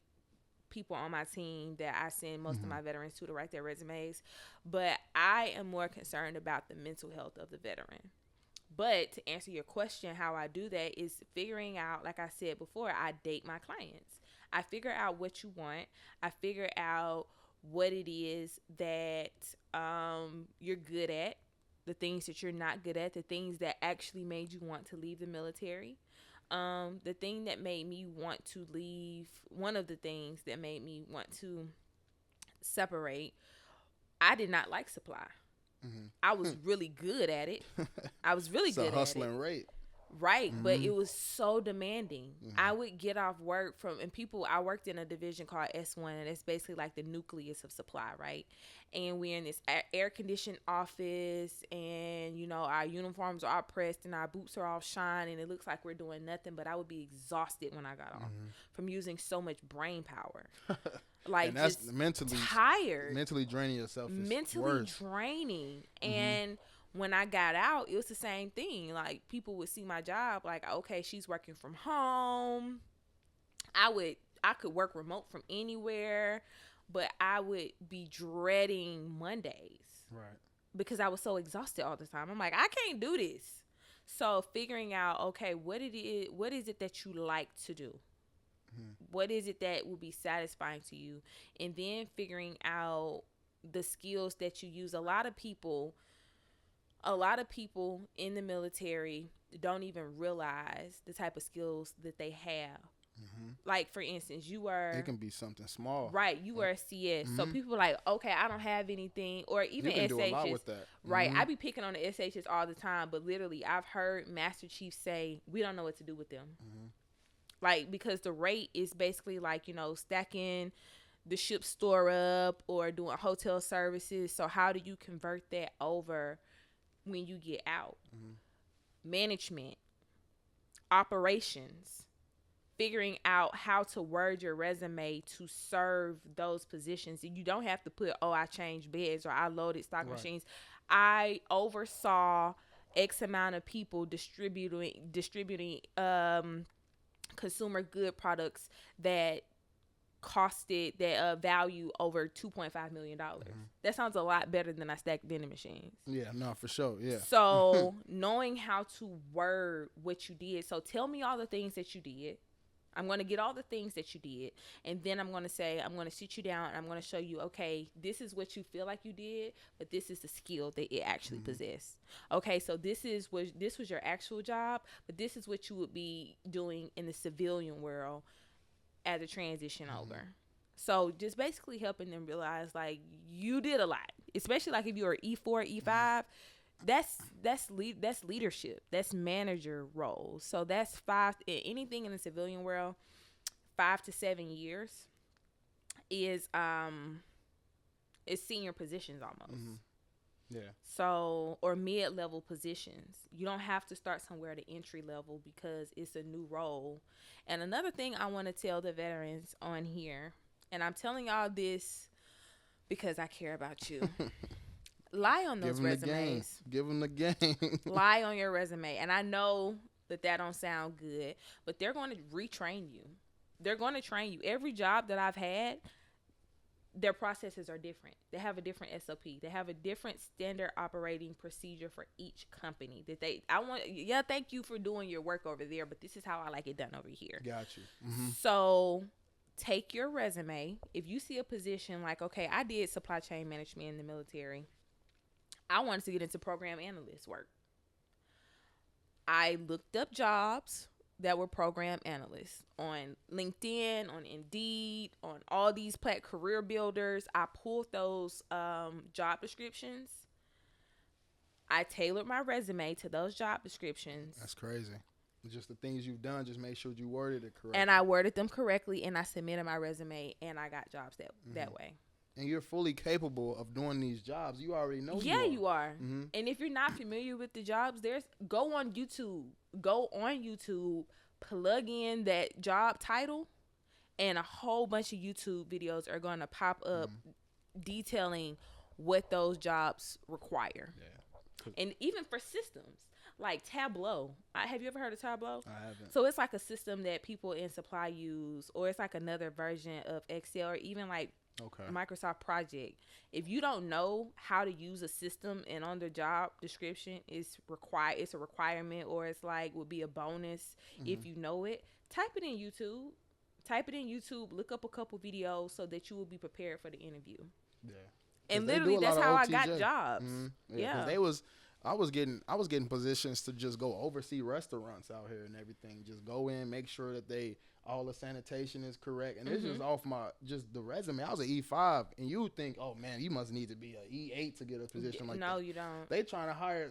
S2: people on my team that I send most of my veterans to write their resumes. But I am more concerned about the mental health of the veteran. But to answer your question, how I do that is figuring out, like I said before, I date my clients. I figure out what you want. I figure out what it is that you're good at, the things that you're not good at, the things that actually made you want to leave the military. The thing that made me want to leave, one of the things that made me want to separate, I did not like supply. Mm-hmm. I was really good at it. I was really good at it.
S1: It's a hustling rate.
S2: Right, but it was so demanding. I would get off work I worked in a division called S1, and it's basically like the nucleus of supply, right? And we're in this air-conditioned office, and, you know, our uniforms are all pressed, and our boots are all shine, and it looks like we're doing nothing, but I would be exhausted when I got off from using so much brain power. Like, and that's just mentally tired.
S1: Mentally draining yourself is
S2: mentally
S1: worse.
S2: Draining. And when I got out, it was the same thing. Like, people would see my job like, okay, she's working from home. I could work remote from anywhere, but I would be dreading Mondays.
S1: Right.
S2: Because I was so exhausted all the time. I'm like, I can't do this. So figuring out, okay, what is it that you like to do? What is it that will be satisfying to you? And then figuring out the skills that you use. A lot of people in the military don't even realize the type of skills that they have. Like, for instance,
S1: it can be something small.
S2: Right, you were a CS. So people are like, okay, I don't have anything. Or even SHs.
S1: Do a lot with that.
S2: Right, I be picking on the SHs all the time, but literally I've heard Master Chiefs say, we don't know what to do with them. Like, because the rate is basically like, you know, stacking the ship store up or doing hotel services. So how do you convert that over when you get out? Management, operations, figuring out how to word your resume to serve those positions. And you don't have to put, I changed beds or I loaded stock machines. I oversaw X amount of people distributing consumer good products that costed that value over $2.5 million. That sounds a lot better than I stacked vending machines.
S1: Yeah, no, for sure. Yeah.
S2: So knowing how to word what you did. So tell me all the things that you did. I'm going to get all the things that you did. And then I'm going to sit you down and I'm going to show you, okay, this is what you feel like you did, but this is the skill that it actually possessed. Okay, so this was your actual job, but this is what you would be doing in the civilian world as a transition over. So just basically helping them realize, like, you did a lot, especially like if you're E4, E5, that's leadership, that's manager roles. So that's anything in the civilian world, 5 to 7 years is senior positions almost.
S1: Yeah.
S2: So, or mid-level positions. You don't have to start somewhere at the entry level because it's a new role. And another thing I want to tell the veterans on here, and I'm telling y'all this because I care about you. Lie on those resumes.
S1: Give them the game.
S2: Lie on your resume. And I know that don't sound good, but they're going to retrain you. They're going to train you. Every job that I've had, their processes are different. They have a different SOP. They have a different standard operating procedure for each company. Thank you for doing your work over there, but this is how I like it done over here.
S1: Got you. Mm-hmm.
S2: So take your resume. If you see a position like, okay, I did supply chain management in the military. I wanted to get into program analyst work. I looked up jobs that were program analysts on LinkedIn, on Indeed, on all these career builders. I pulled those job descriptions. I tailored my resume to those job descriptions.
S1: That's crazy. Just the things you've done, just make sure you worded it correctly.
S2: And I worded them correctly, and I submitted my resume, and I got jobs that way.
S1: And you're fully capable of doing these jobs. You already know.
S2: Yeah, you are.
S1: Mm-hmm.
S2: And if you're not familiar with the jobs, go on YouTube. Go on YouTube, plug in that job title, and a whole bunch of YouTube videos are going to pop up detailing what those jobs require. Yeah. And even for systems like Tableau. Have you ever heard of Tableau?
S1: I haven't.
S2: So it's like a system that people in supply use, or it's like another version of Excel, or even like Microsoft Project. If you don't know how to use a system and on the job description it's a requirement, or it's like would be a bonus if you know it, type it in YouTube, look up a couple videos so that you will be prepared for the interview.
S1: Yeah.
S2: And literally that's how I got jobs.
S1: Yeah. I was getting positions to just go oversee restaurants out here and everything. Just go in, make sure that all the sanitation is correct. And it's just off just the resume. I was an E5, and you would think, oh man, you must need to be an E8 to get a position like that.
S2: No, you don't.
S1: They trying to hire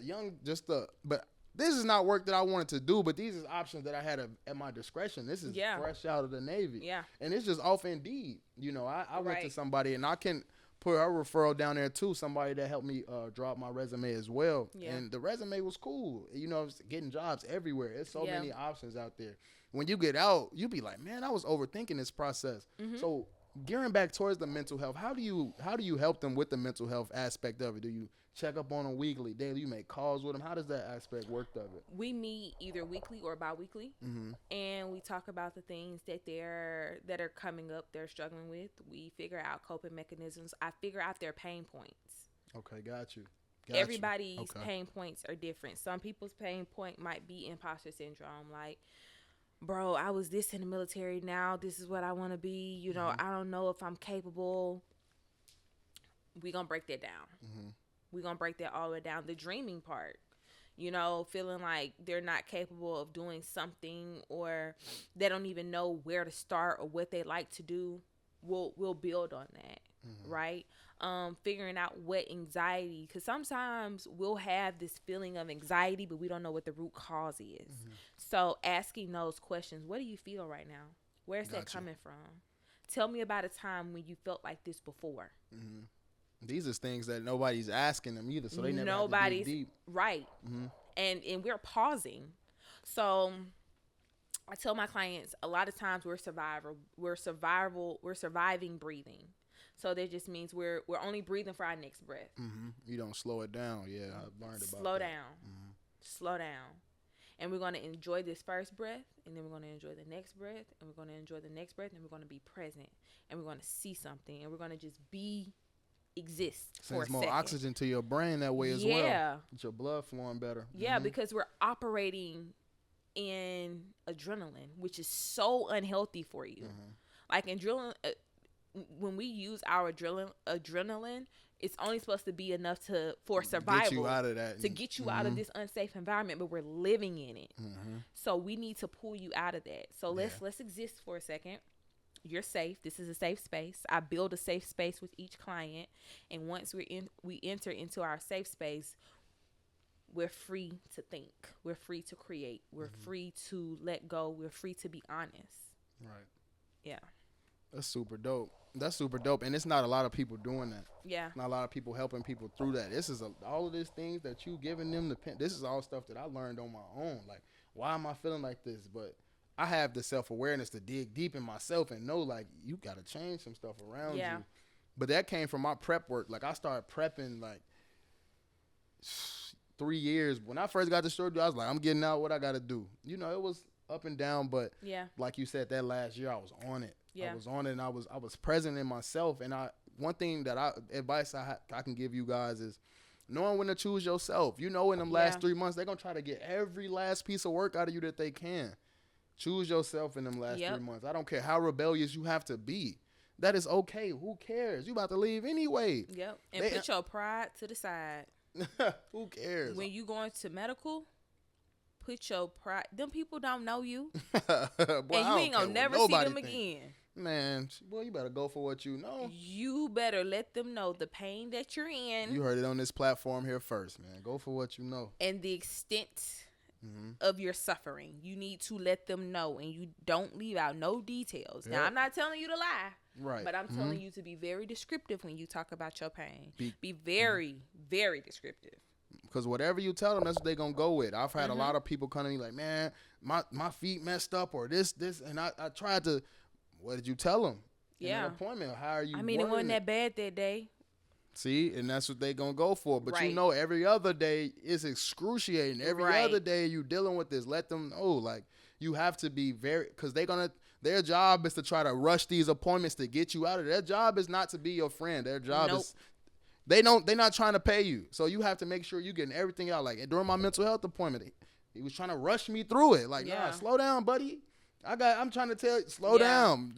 S1: but this is not work that I wanted to do, but these is options that I had at my discretion. This is fresh out of the Navy.
S2: Yeah.
S1: And it's just off Indeed. You know, I went to somebody, and I can put her referral down there too, somebody that helped me drop my resume as well. Yeah. And the resume was cool. You know, it's getting jobs everywhere. There's so many options out there. When you get out, you be like, man, I was overthinking this process. So gearing back towards the mental health, how do you help them with the mental health aspect of it? Do you check up on them weekly, daily? You make calls with them? How does that aspect work of it?
S2: We meet either weekly or bi-weekly, and we talk about the things that are coming up, they're struggling with. We figure out coping mechanisms. I figure out their pain points.
S1: Okay, got you.
S2: Everybody's pain points are different. Some people's pain point might be imposter syndrome, like, bro, I was this in the military, now this is what I want to be. You know, I don't know if I'm capable. We're going to break that down. We're going to break that all the way down. The dreaming part, you know, feeling like they're not capable of doing something, or they don't even know where to start or what they like to do. We'll build on that, right? Figuring out what anxiety, because sometimes we'll have this feeling of anxiety, but we don't know what the root cause is. So asking those questions, what do you feel right now? Where's that coming from? Tell me about a time when you felt like this before.
S1: These are things that nobody's asking them either, so they never have to dig deep.
S2: Right. And we're pausing. So I tell my clients a lot of times we're surviving breathing. So that just means we're only breathing for our next breath.
S1: You don't slow it down. Yeah, I've learned about
S2: Slow
S1: that.
S2: down. Slow down. And we're going to enjoy this first breath, and then we're going to enjoy the next breath, and we're going to enjoy the next breath, and we're going to be present, and we're going to see something, and we're going to just exist for a
S1: Sends more
S2: second.
S1: oxygen to your brain that way as well. Get your blood flowing better.
S2: Yeah, because we're operating in adrenaline, which is so unhealthy for you. Like adrenaline, when we use our adrenaline, it's only supposed to be enough for survival.
S1: Get you out of that.
S2: To get you out of this unsafe environment, but we're living in it. So we need to pull you out of that. So let's exist for a second. You're safe. This is a safe space. I build a safe space with each client, and once we enter into our safe space, we're free to think. We're free to create. We're free to let go. We're free to be honest.
S1: Right.
S2: Yeah.
S1: That's super dope. That's super dope, and it's not a lot of people doing that.
S2: Yeah.
S1: Not a lot of people helping people through that. This is all of these things that you giving them the pen. This is all stuff that I learned on my own. Like, why am I feeling like this? But I have the self-awareness to dig deep in myself and know, like, you got to change some stuff around
S2: Yeah.
S1: you. But that came from my prep work. Like, I started prepping, like, 3 years. When I first got to Short, I was like, I'm getting out what I got to do. You know, it was up and down, but
S2: Yeah.
S1: like you said, that last year I was on it.
S2: Yeah.
S1: I was on it, and I was present in myself. And one thing that advice I can give you guys is knowing when to choose yourself. You know, in them last 3 months, they're gonna try to get every last piece of work out of you that they can. Choose yourself in them last 3 months. I don't care how rebellious you have to be. That is okay. Who cares? You about to leave anyway.
S2: Yep. And put your pride to the side.
S1: Who cares?
S2: When you going to medical, put your pride. Them people don't know you.
S1: Boy,
S2: and you ain't gonna never see them again.
S1: Man, boy, you better go for what you know.
S2: You better let them know the pain that you're in.
S1: You heard it on this platform here first, man. Go for what you know.
S2: And the extent of your suffering. You need to let them know, and you don't leave out no details. Yep. Now, I'm not telling you to lie.
S1: Right.
S2: But I'm telling you to be very descriptive when you talk about your pain. Be very, very descriptive.
S1: Because whatever you tell them, that's what they're going to go with. I've had a lot of people come to me like, man, my feet messed up or this. And I tried to, what did you tell them?
S2: Yeah.
S1: In an appointment, how are you
S2: it wasn't that bad that day.
S1: See, and that's what they're going to go for. But
S2: right.
S1: you know, every other day is excruciating. Every other day you dealing with this. Let them know, like, you have to be very, because their job is to try to rush these appointments to get you out of it. Their job is not to be your friend. Their job is, they're not trying to pay you. So you have to make sure you're getting everything out. Like, during my mental health appointment, he was trying to rush me through it. Like, nah, slow down, buddy. I'm trying to tell you, slow down.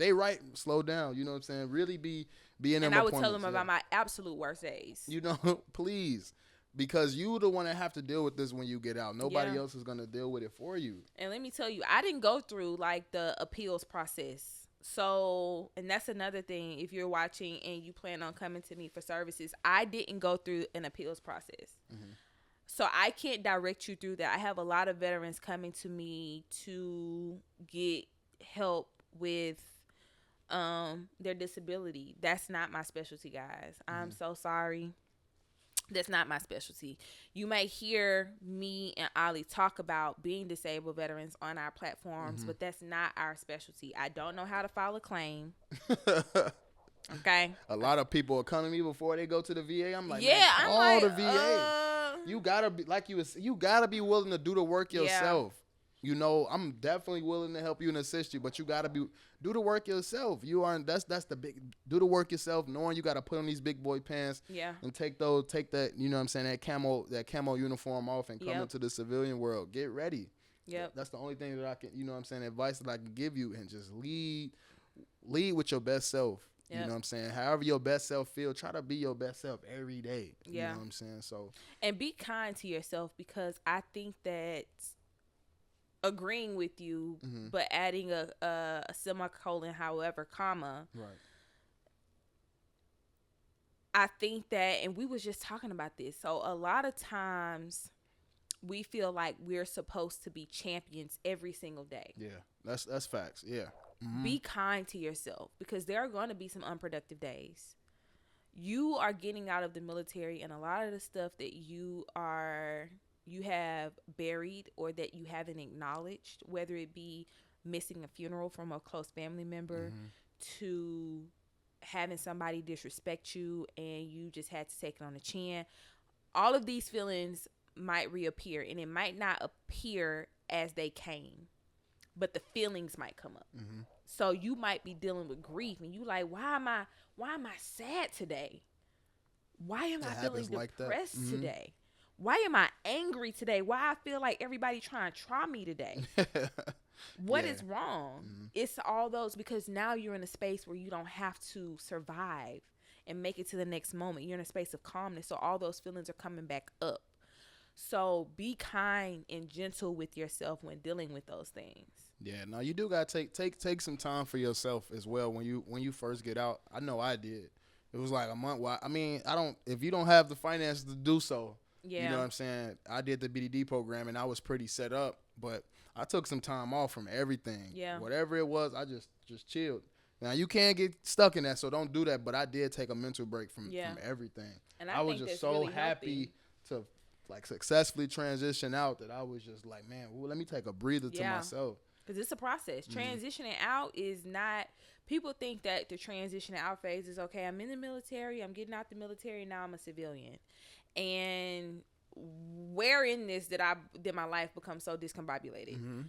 S1: Slow down. You know what I'm saying? Really be in them appointments.
S2: And I would tell them about my absolute worst days.
S1: You know, please. Because you the one that have to deal with this when you get out. Nobody else is going to deal with it for you.
S2: And let me tell you, I didn't go through, like, the appeals process. So, and that's another thing. If you're watching and you plan on coming to me for services, I didn't go through an appeals process. Mm-hmm. So I can't direct you through that. I have a lot of veterans coming to me to get help with their disability. That's not my specialty, guys. I'm so sorry. That's not my specialty. You may hear me and Ollie talk about being disabled veterans on our platforms, but that's not our specialty. I don't know how to file a claim. Okay.
S1: A lot of people are coming to me before they go to the VA. I'm like,
S2: I'm like,
S1: the VA. You gotta be you gotta be willing to do the work yourself. You know, I'm definitely willing to help you and assist you, but you gotta do the work yourself. That's the big, do the work yourself, knowing you gotta put on these big boy pants and take that, you know what I'm saying, that camo uniform off and come into the civilian world. Get ready.
S2: Yep.
S1: That's the only thing that I can, you know what I'm saying, advice that I can give you, and just lead with your best self. Yep. You know what I'm saying? However your best self feel, try to be your best self every day. You know what I'm saying? So,
S2: and be kind to yourself, because I think that agreeing with you, but adding a semicolon, however, comma.
S1: Right.
S2: I think that, and we was just talking about this. So a lot of times we feel like we're supposed to be champions every single day.
S1: Yeah, that's facts. Yeah. Mm-hmm.
S2: Be kind to yourself, because there are going to be some unproductive days. You are getting out of the military, and a lot of the stuff that you have buried or that you haven't acknowledged, whether it be missing a funeral from a close family member to having somebody disrespect you and you just had to take it on the chin. All of these feelings might reappear, and it might not appear as they came, but the feelings might come up. So you might be dealing with grief, and you like, why am I sad today? Why am I feeling depressed today? Why am I angry today? Why I feel like everybody trying to try me today? What is wrong? It's all those, because now you're in a space where you don't have to survive and make it to the next moment. You're in a space of calmness, so all those feelings are coming back up. So be kind and gentle with yourself when dealing with those things.
S1: Yeah, no, you do gotta take some time for yourself as well when you first get out. I know I did. It was like a month. If you don't have the finances to do so, you know what I'm saying? I did the BDD program and I was pretty set up, but I took some time off from everything.
S2: Yeah.
S1: Whatever it was, I just chilled. Now you can't get stuck in that, so don't do that. But I did take a mental break from everything.
S2: And
S1: I was
S2: think
S1: just
S2: that's
S1: so
S2: really
S1: happy to like successfully transition out that I was just like, man, well, let me take a breather to myself.
S2: Because it's a process. Transitioning out is not. People think that the transitioning out phase is okay. I'm in the military. I'm getting out the military. Now I'm a civilian. And where in this did my life become so discombobulated?
S1: Mm-hmm.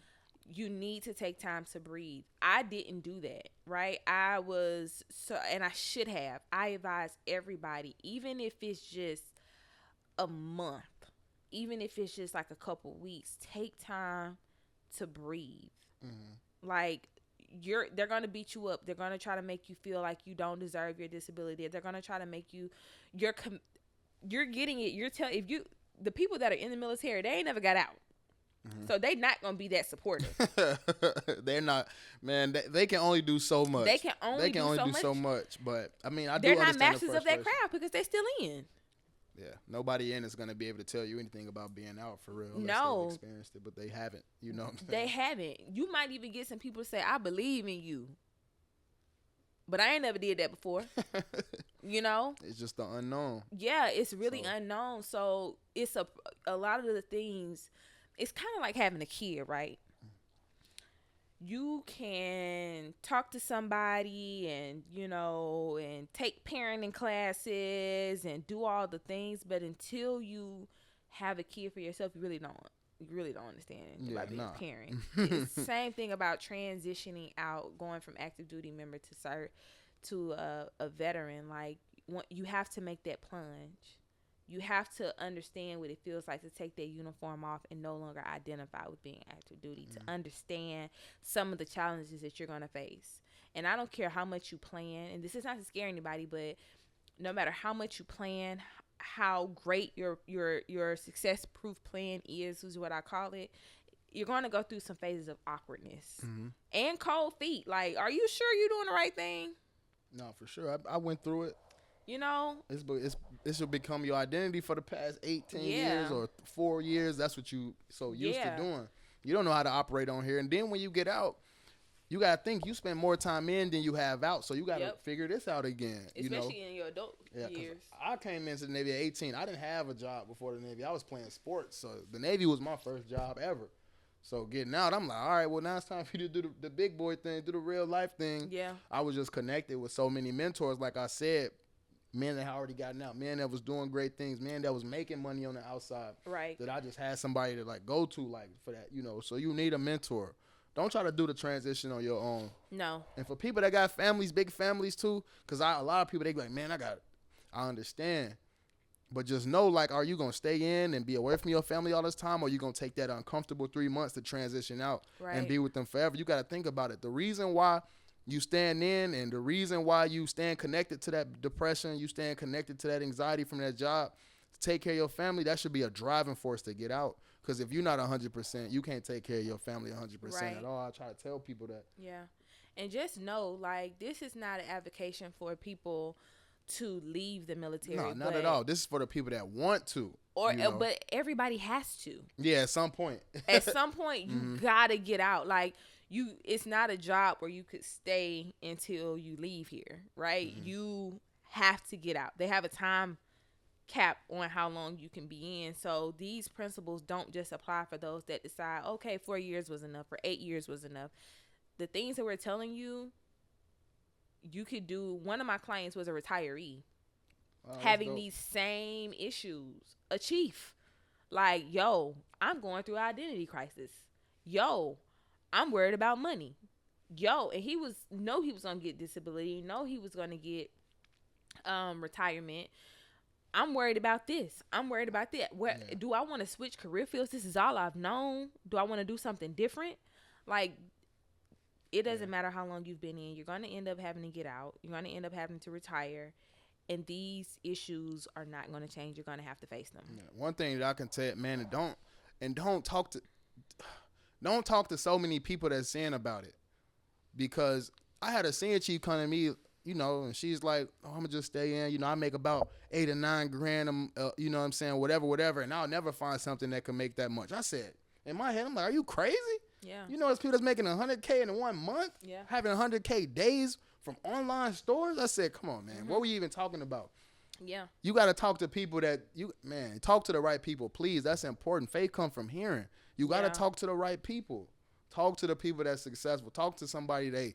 S2: You need to take time to breathe. I didn't do that, right? I was and I should have. I advise everybody, even if it's just a month, even if it's just like a couple weeks, take time to breathe.
S1: Mm-hmm.
S2: Like they're gonna beat you up. They're gonna try to make you feel like you don't deserve your disability. They're gonna try to make you you're getting it. The people that are in the military, they ain't never got out. Mm-hmm. So they not gonna be that supportive.
S1: They're not, man. They can only do so much.
S2: They can only do so much.
S1: But I mean,
S2: they're not masters of that craft because they're still in.
S1: Yeah, nobody in is gonna be able to tell you anything about being out for real.
S2: No,
S1: they've experienced it, but they haven't. You know what I'm saying?
S2: They haven't. You might even get some people to say, "I believe in you," but I ain't never did that before. You know,
S1: it's just the unknown.
S2: Yeah, it's really unknown. So it's a lot of the things. It's kind of like having a kid, right? You can talk to somebody and, and take parenting classes and do all the things, but until you have a kid for yourself, you really don't understand about being a parent. It's the same thing about transitioning out, going from active duty member to a veteran. Like, you have to make that plunge. You have to understand what it feels like to take that uniform off and no longer identify with being active duty, to understand some of the challenges that you're going to face. And I don't care how much you plan, and this is not to scare anybody, but no matter how much you plan, how great your success-proof plan is what I call it, you're going to go through some phases of awkwardness and cold feet. Like, are you sure you're doing the right thing?
S1: No, for sure. I went through it. This will become your identity for the past 18 years or 4 years. That's what you used to doing. You don't know how to operate on here. And then when you get out, you got to think you spend more time in than you have out. So you got to figure this out again.
S2: Especially in your adult years.
S1: I came into the Navy at 18. I didn't have a job before the Navy. I was playing sports. So the Navy was my first job ever. So getting out, I'm like, all right, well, now it's time for you to do the big boy thing, do the real life thing.
S2: Yeah.
S1: I was just connected with so many mentors, like I said. Men that had already gotten out, men that was doing great things, men that was making money on the outside.
S2: Right.
S1: That I just had somebody to go to for that, So you need a mentor. Don't try to do the transition on your own.
S2: No.
S1: And for people that got families, big families too, because a lot of people, they be like, man, I understand. But just know, are you going to stay in and be away from your family all this time, or are you going to take that uncomfortable 3 months to transition out and be with them forever? You got to think about it. The reason why you stand in, and the reason why you stand connected to that depression, you stand connected to that anxiety from that job, to take care of your family, that should be a driving force to get out. Because if you're not 100%, you can't take care of your family 100% at all. I try to tell people that.
S2: Yeah. And just know, this is not an advocation for people to leave the military.
S1: No, not at all. This is for the people that want to.
S2: But everybody has to.
S1: Yeah, at some point.
S2: At some point, you got to get out. It's not a job where you could stay until you leave here, right? You have to get out. They have a time cap on how long you can be in. So these principles don't just apply for those that decide, okay, 4 years was enough or 8 years was enough. The things that we're telling you, you could do. One of my clients was a retiree having these same issues. A chief. I'm going through identity crisis. I'm worried about money. And he was going to get disability. He was going to get retirement. I'm worried about this. I'm worried about that. Do I want to switch career fields? This is all I've known. Do I want to do something different? It doesn't matter how long you've been in. You're going to end up having to get out. You're going to end up having to retire. And these issues are not going to change. You're going to have to face them.
S1: Yeah. One thing that I can tell, man, don't talk to so many people that's saying about it, because I had a senior chief come to me, and she's like, oh, I'm gonna just stay in, I make about $8 or $9 grand, you know what I'm saying, whatever, and I'll never find something that can make that much. I said, in my head, I'm like, are you crazy?
S2: Yeah.
S1: You know, there's people that's making 100K in 1 month,
S2: Yeah.
S1: having 100K days from online stores. I said, come on, man. What were you even talking about?
S2: Yeah.
S1: You got to talk to people talk to the right people, please. That's important. Faith comes from hearing. You got to talk to the right people. Talk to the people that's successful. Talk to somebody hey,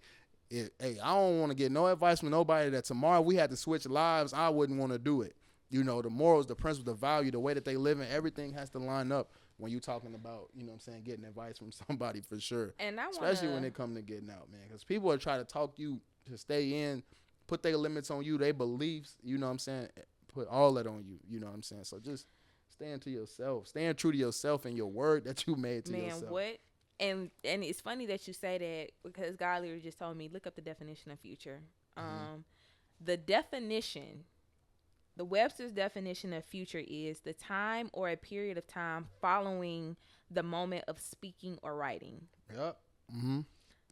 S1: I don't want to get no advice from nobody that tomorrow we had to switch lives, I wouldn't want to do it. You know, the morals, the principles, the value, the way that they live in, everything has to line up when you're talking about, you know what I'm saying, getting advice from somebody for sure.
S2: And
S1: especially when it comes to getting out, man. Because people are trying to talk you to stay in, put their limits on you, their beliefs, you know what I'm saying, put all that on you, you know what I'm saying. So just stand to yourself. Stand true to yourself and your word that you made to yourself. Man, what?
S2: And it's funny that you say that because God literally just told me, look up the definition of future. The definition, the Webster's definition of future is the time or a period of time following the moment of speaking or writing.
S1: Yep.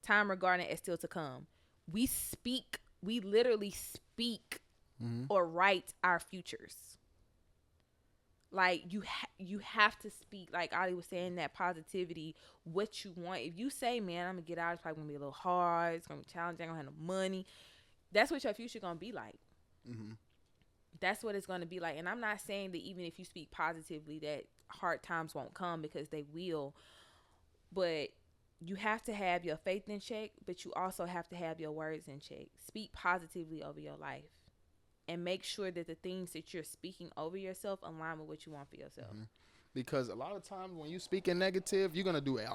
S2: Time regarded as still to come. We literally speak or write our futures. Like you have to speak, like Ali was saying, that positivity, what you want. If you say, man, I'm gonna get out, it's probably gonna be a little hard, it's gonna be challenging, I'm gonna have no money. That's what your future gonna be like. That's what it's gonna be like. And I'm not saying that even if you speak positively that hard times won't come, because they will. But you have to have your faith in check, but you also have to have your words in check. Speak positively over your life. And make sure that the things that you're speaking over yourself align with what you want for yourself.
S1: Because a lot of times when you speak in negative, you're going to do it.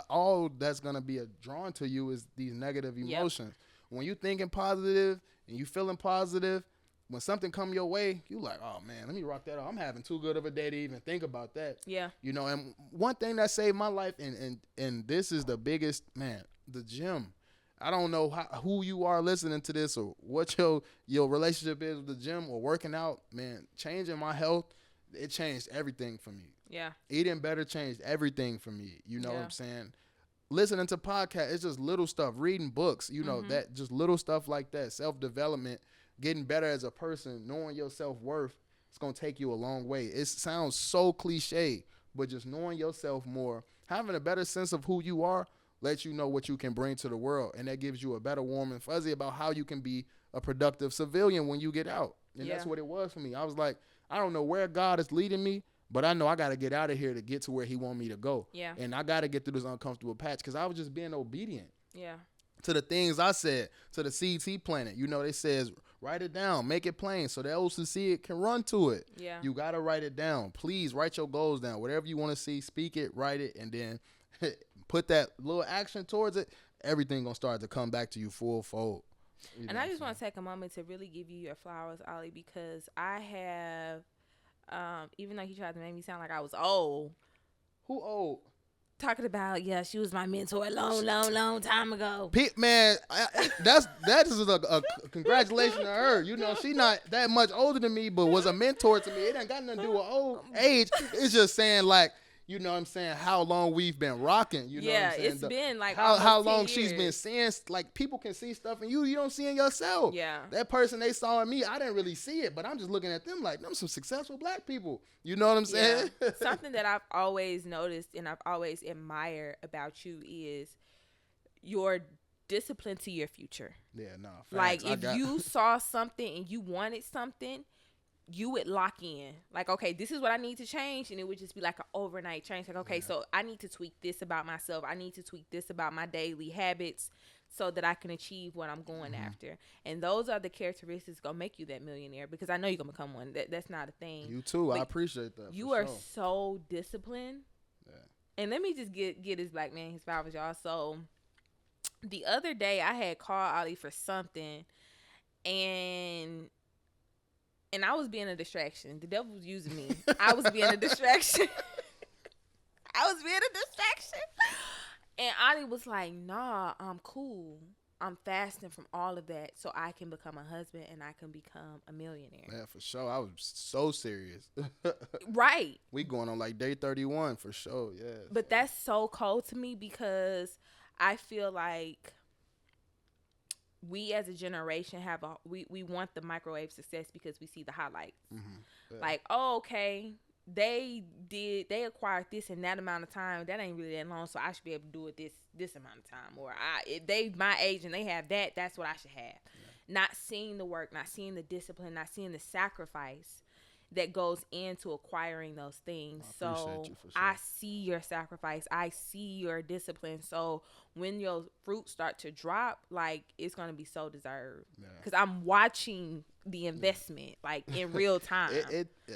S1: All that's going to be drawn to you is these negative emotions. When you thinking positive and you feeling positive, when something come your way, you like, oh, man, let me rock that off. I'm having too good of a day to even think about that.
S2: Yeah.
S1: You know, and one thing that saved my life, and this is the biggest, man, the gym. I don't know who you are listening to this or what your relationship is with the gym or working out, man. Changing my health, it changed everything for me.
S2: Yeah.
S1: Eating better changed everything for me. You know what I'm saying? Listening to podcasts, it's just little stuff. Reading books, you know, that just little stuff like that. Self-development, getting better as a person, knowing your self-worth, it's going to take you a long way. It sounds so cliche, but just knowing yourself more, having a better sense of who you are, let you know what you can bring to the world. And that gives you a better warm and fuzzy about how you can be a productive civilian when you get out. And that's what it was for me. I was like, I don't know where God is leading me, but I know I got to get out of here to get to where he want me to go.
S2: Yeah.
S1: And I got to get through this uncomfortable patch because I was just being obedient.
S2: Yeah.
S1: To the things I said, to the seeds he planted. You know, they says, write it down, make it plain so those who see it can run to it.
S2: Yeah.
S1: You got to write it down. Please write your goals down. Whatever you want to see, speak it, write it, and then put that little action towards it. Everything going to start to come back to you full fold.
S2: And I just want to take a moment to really give you your flowers, Ollie, because I have, even though he tried to make me sound like I was old.
S1: Who old?
S2: Talking about, she was my mentor a long time ago.
S1: Man, that is a congratulations to her. You know, she not that much older than me, but was a mentor to me. It ain't got nothing to do with old age. It's just saying, like, you know what I'm saying, how long we've been rocking. You know what I'm saying?
S2: It's been like
S1: how long
S2: years.
S1: she's been seeing, like, people can see stuff in you don't see in yourself.
S2: Yeah.
S1: That person they saw in me, I didn't really see it, but I'm just looking at them like, them some successful black people. You know what I'm saying?
S2: Yeah. Something that I've always noticed and I've always admired about you is your discipline to your future.
S1: Yeah, no.
S2: Facts. Like, if you saw something and you wanted something, you would lock in. Like, okay, this is what I need to change. And it would just be like an overnight change. Like, okay, so I need to tweak this about myself. I need to tweak this about my daily habits so that I can achieve what I'm going after. And those are the characteristics going to make you that millionaire, because I know you're going to become one. That's not a thing.
S1: You too. But I appreciate that.
S2: You are so disciplined. Yeah. And let me just get this black man his flowers, y'all. So the other day I had called Ali for something, and I was being a distraction. The devil was using me. I was being a distraction. And Ali was like, nah, I'm cool. I'm fasting from all of that so I can become a husband and I can become a millionaire.
S1: Yeah, for sure. I was so serious.
S2: Right.
S1: We going on like day 31 for sure, yeah.
S2: But that's so cold to me, because I feel like we as a generation we want the microwave success because we see the highlights. Yeah. Like, oh, okay, they acquired this in that amount of time. That ain't really that long, so I should be able to do it this amount of time. Or if they my age and they have that, that's what I should have. Yeah. Not seeing the work, not seeing the discipline, not seeing the sacrifice that goes into acquiring those things. So sure. I see your sacrifice. I see your discipline. So when your fruits start to drop, like, it's going to be so deserved. Because I'm watching the investment, like, in real time.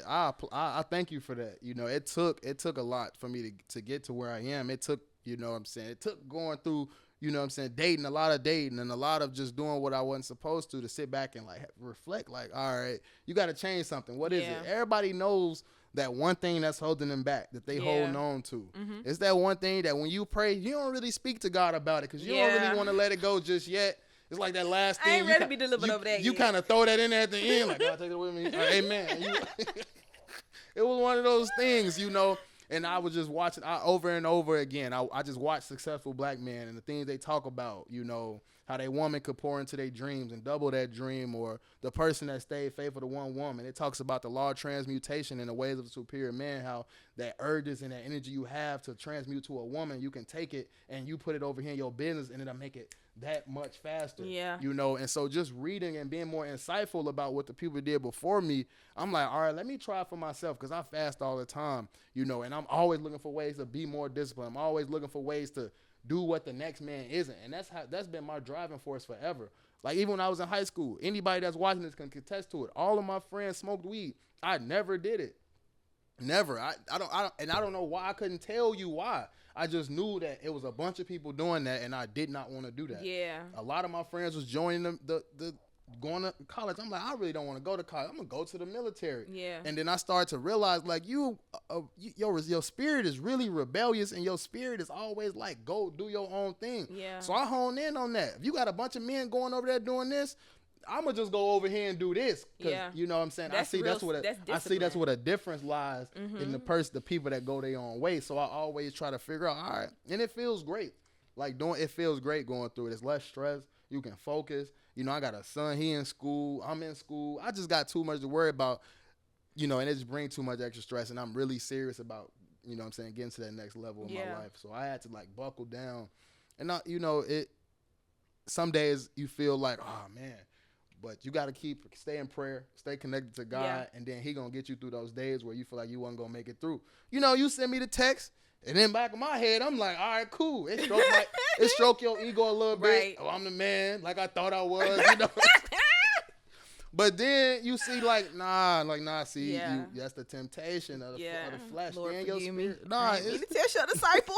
S1: I thank you for that. You know, it took a lot for me to get to where I am. It took, you know what I'm saying, it took going through, you know what I'm saying, a lot of dating and a lot of just doing what I wasn't supposed to sit back and, like, reflect, like, all right, you got to change something. What is it? Everybody knows that one thing that's holding them back, that they holding on to. Mm-hmm. It's that one thing that when you pray, you don't really speak to God about it because you don't really want to let it go just yet. It's like that last thing.
S2: I ain't ready to be delivered over that
S1: You kind of throw that in there at the end, like, God, take it with me. Amen. It was one of those things, you know. And I was just watching over and over again. I just watched successful black men and the things they talk about, you know, how they woman could pour into their dreams and double that dream, or the person that stayed faithful to one woman. It talks about the law of transmutation in the ways of a superior man, how that urges and that energy you have to transmute to a woman, you can take it and you put it over here in your business and it'll make it that much faster.
S2: Yeah.
S1: You know, and so just reading and being more insightful about what the people did before me, I'm like, all right, let me try for myself because I fast all the time, you know, and I'm always looking for ways to be more disciplined. I'm always looking for ways to do what the next man isn't. And that's been my driving force forever. Like, even when I was in high school, anybody that's watching this can contest to it. All of my friends smoked weed. I never did it. Never. I don't know why. I couldn't tell you why. I just knew that it was a bunch of people doing that, and I did not want to do that.
S2: Yeah.
S1: A lot of my friends was joining the going to college. I'm like, I really don't want to go to college. I'm gonna go to the military.
S2: Yeah.
S1: And then I started to realize, like, your spirit is really rebellious, and your spirit is always like, go do your own thing.
S2: Yeah.
S1: So I honed in on that. If you got a bunch of men going over there doing this, I'm gonna just go over here and do this.
S2: Yeah.
S1: You know what I'm saying?
S2: That's
S1: That's what a difference lies in the people that go their own way. So I always try to figure out, all right, and it feels great. Like, it feels great going through it. It's less stress. You can focus. You know, I got a son. He in school. I'm in school. I just got too much to worry about, you know, and it just brings too much extra stress. And I'm really serious about, you know what I'm saying, getting to that next level in my life. So I had to, like, buckle down. And, you know, some days you feel like, oh, man. But you got to stay in prayer, stay connected to God, and then he going to get you through those days where you feel like you wasn't going to make it through. You know, you send me the text, and then back of my head, I'm like, all right, cool. It stroke your ego a little bit.
S2: Right.
S1: Oh, I'm the man, like I thought I was, you know. But then you see, see, that's the temptation of the flesh.
S2: Lord,
S1: your
S2: forgive me.
S1: spirit. Nah,
S2: it's to tell your disciple.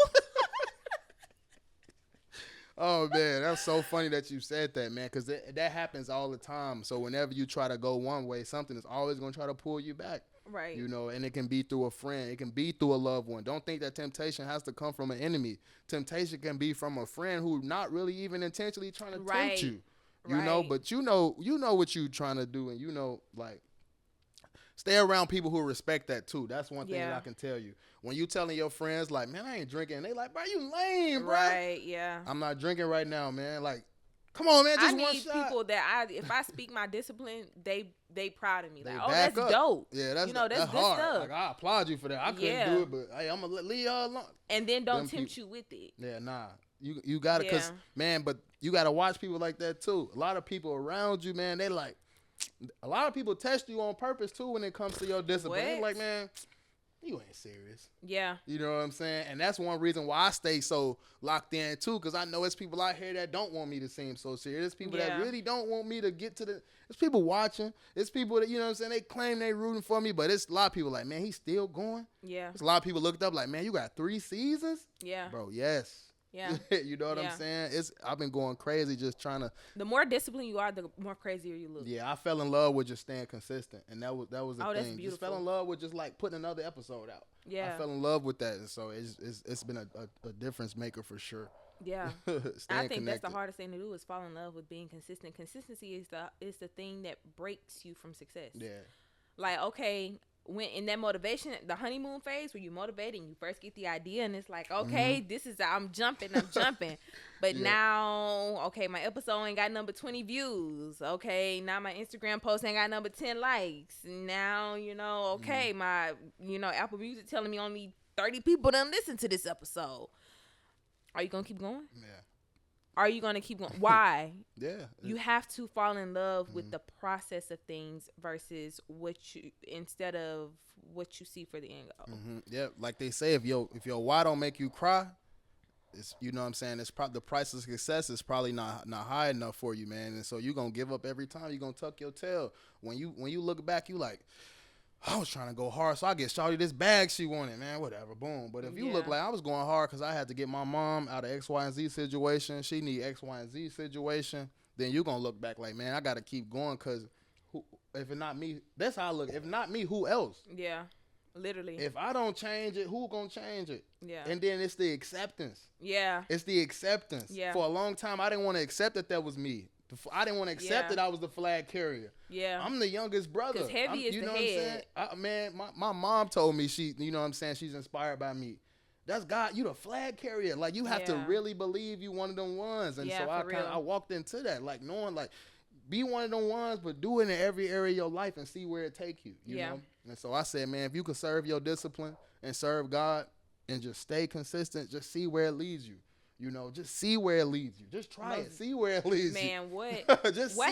S1: Oh, man, that's so funny that you said that, man, because that happens all the time. So whenever you try to go one way, something is always going to try to pull you back.
S2: Right.
S1: You know, and it can be through a friend. It can be through a loved one. Don't think that temptation has to come from an enemy. Temptation can be from a friend who not really even intentionally trying to tempt you. You know, but you know what you're trying to do, and you know, like, stay around people who respect that too. That's one thing that I can tell you. When you telling your friends, like, man, I ain't drinking, and they like, bro, you lame, bro.
S2: Right, yeah.
S1: I'm not drinking right now, man. Like, come on, man, just one shot.
S2: I need people that if I speak my discipline, they proud of me. Like,
S1: that's
S2: dope.
S1: Yeah, that's
S2: good
S1: hard.
S2: stuff.
S1: Like, I applaud you for that. I couldn't do it, but hey, I'm gonna leave y'all alone.
S2: And then don't tempt you with it.
S1: Yeah, nah. You gotta, cause man, but you gotta watch people like that too. A lot of people around you, man, they like. A lot of people test you on purpose too when it comes to your discipline. They're like, man, you ain't serious.
S2: Yeah.
S1: You know what I'm saying? And that's one reason why I stay so locked in too, because I know it's people out here that don't want me to seem so serious. It's people that really don't want me to get to it's people watching. It's people that, you know what I'm saying, they claim they rooting for me, but it's a lot of people like, man, he's still going?
S2: Yeah.
S1: There's a lot of people looked up like, man, you got 3 seasons?
S2: Yeah.
S1: Bro, yes.
S2: Yeah.
S1: You know what I'm saying? I've been going crazy just trying to.
S2: The more disciplined you are, the more crazier you look.
S1: Yeah, I fell in love with just staying consistent, and that was the thing.
S2: That's beautiful.
S1: Just fell in love with just like putting another episode out.
S2: Yeah.
S1: I fell in love with that, and so it's been a difference maker for sure.
S2: Yeah. I think
S1: connected.
S2: that's the hardest thing to do is fall in love with being consistent. Consistency is the thing that breaks you from success.
S1: Yeah.
S2: Like, okay, when in that motivation, the honeymoon phase where you motivate and you first get the idea and it's like, okay, this is, I'm jumping. But now, okay, my episode ain't got number 20 views. Okay, now my Instagram post ain't got number 10 likes. Now, okay, my, Apple Music telling me only 30 people done listen to this episode. Are you going to keep going?
S1: Yeah.
S2: Are you going to keep going? Why?
S1: Yeah.
S2: You have to fall in love with the process of things versus instead of what you see for the end goal.
S1: Yeah, like they say, if your why don't make you cry, it's, you know what I'm saying, it's the price of success is probably not high enough for you, man. And so you're going to give up every time. You're going to tuck your tail. When you look back, you like, I was trying to go hard, so I get Shawty this bag she wanted, man, whatever, boom. But if you look like I was going hard because I had to get my mom out of X, Y, and Z situation, she need X, Y, and Z situation, then you're going to look back like, man, I got to keep going because if it's not me, that's how I look. If not me, who else?
S2: Yeah, literally.
S1: If I don't change it, who going to change it?
S2: Yeah.
S1: And then it's the acceptance.
S2: Yeah.
S1: It's the acceptance.
S2: Yeah.
S1: For a long time, I didn't want to accept that was me. I didn't want to accept that I was the flag carrier.
S2: Yeah.
S1: I'm the youngest brother.
S2: Because heavy is the head.
S1: Man, my mom told me she's inspired by me. That's God. You the flag carrier. Like, you have to really believe you one of them ones. And so I walked into that, like, knowing, like, be one of them ones, but do it in every area of your life and see where it take you. You know? And so I said, man, if you could serve your discipline and serve God and just stay consistent, just see where it leads you. Just see where it leads you. Just try it. See where it leads you.
S2: Man, what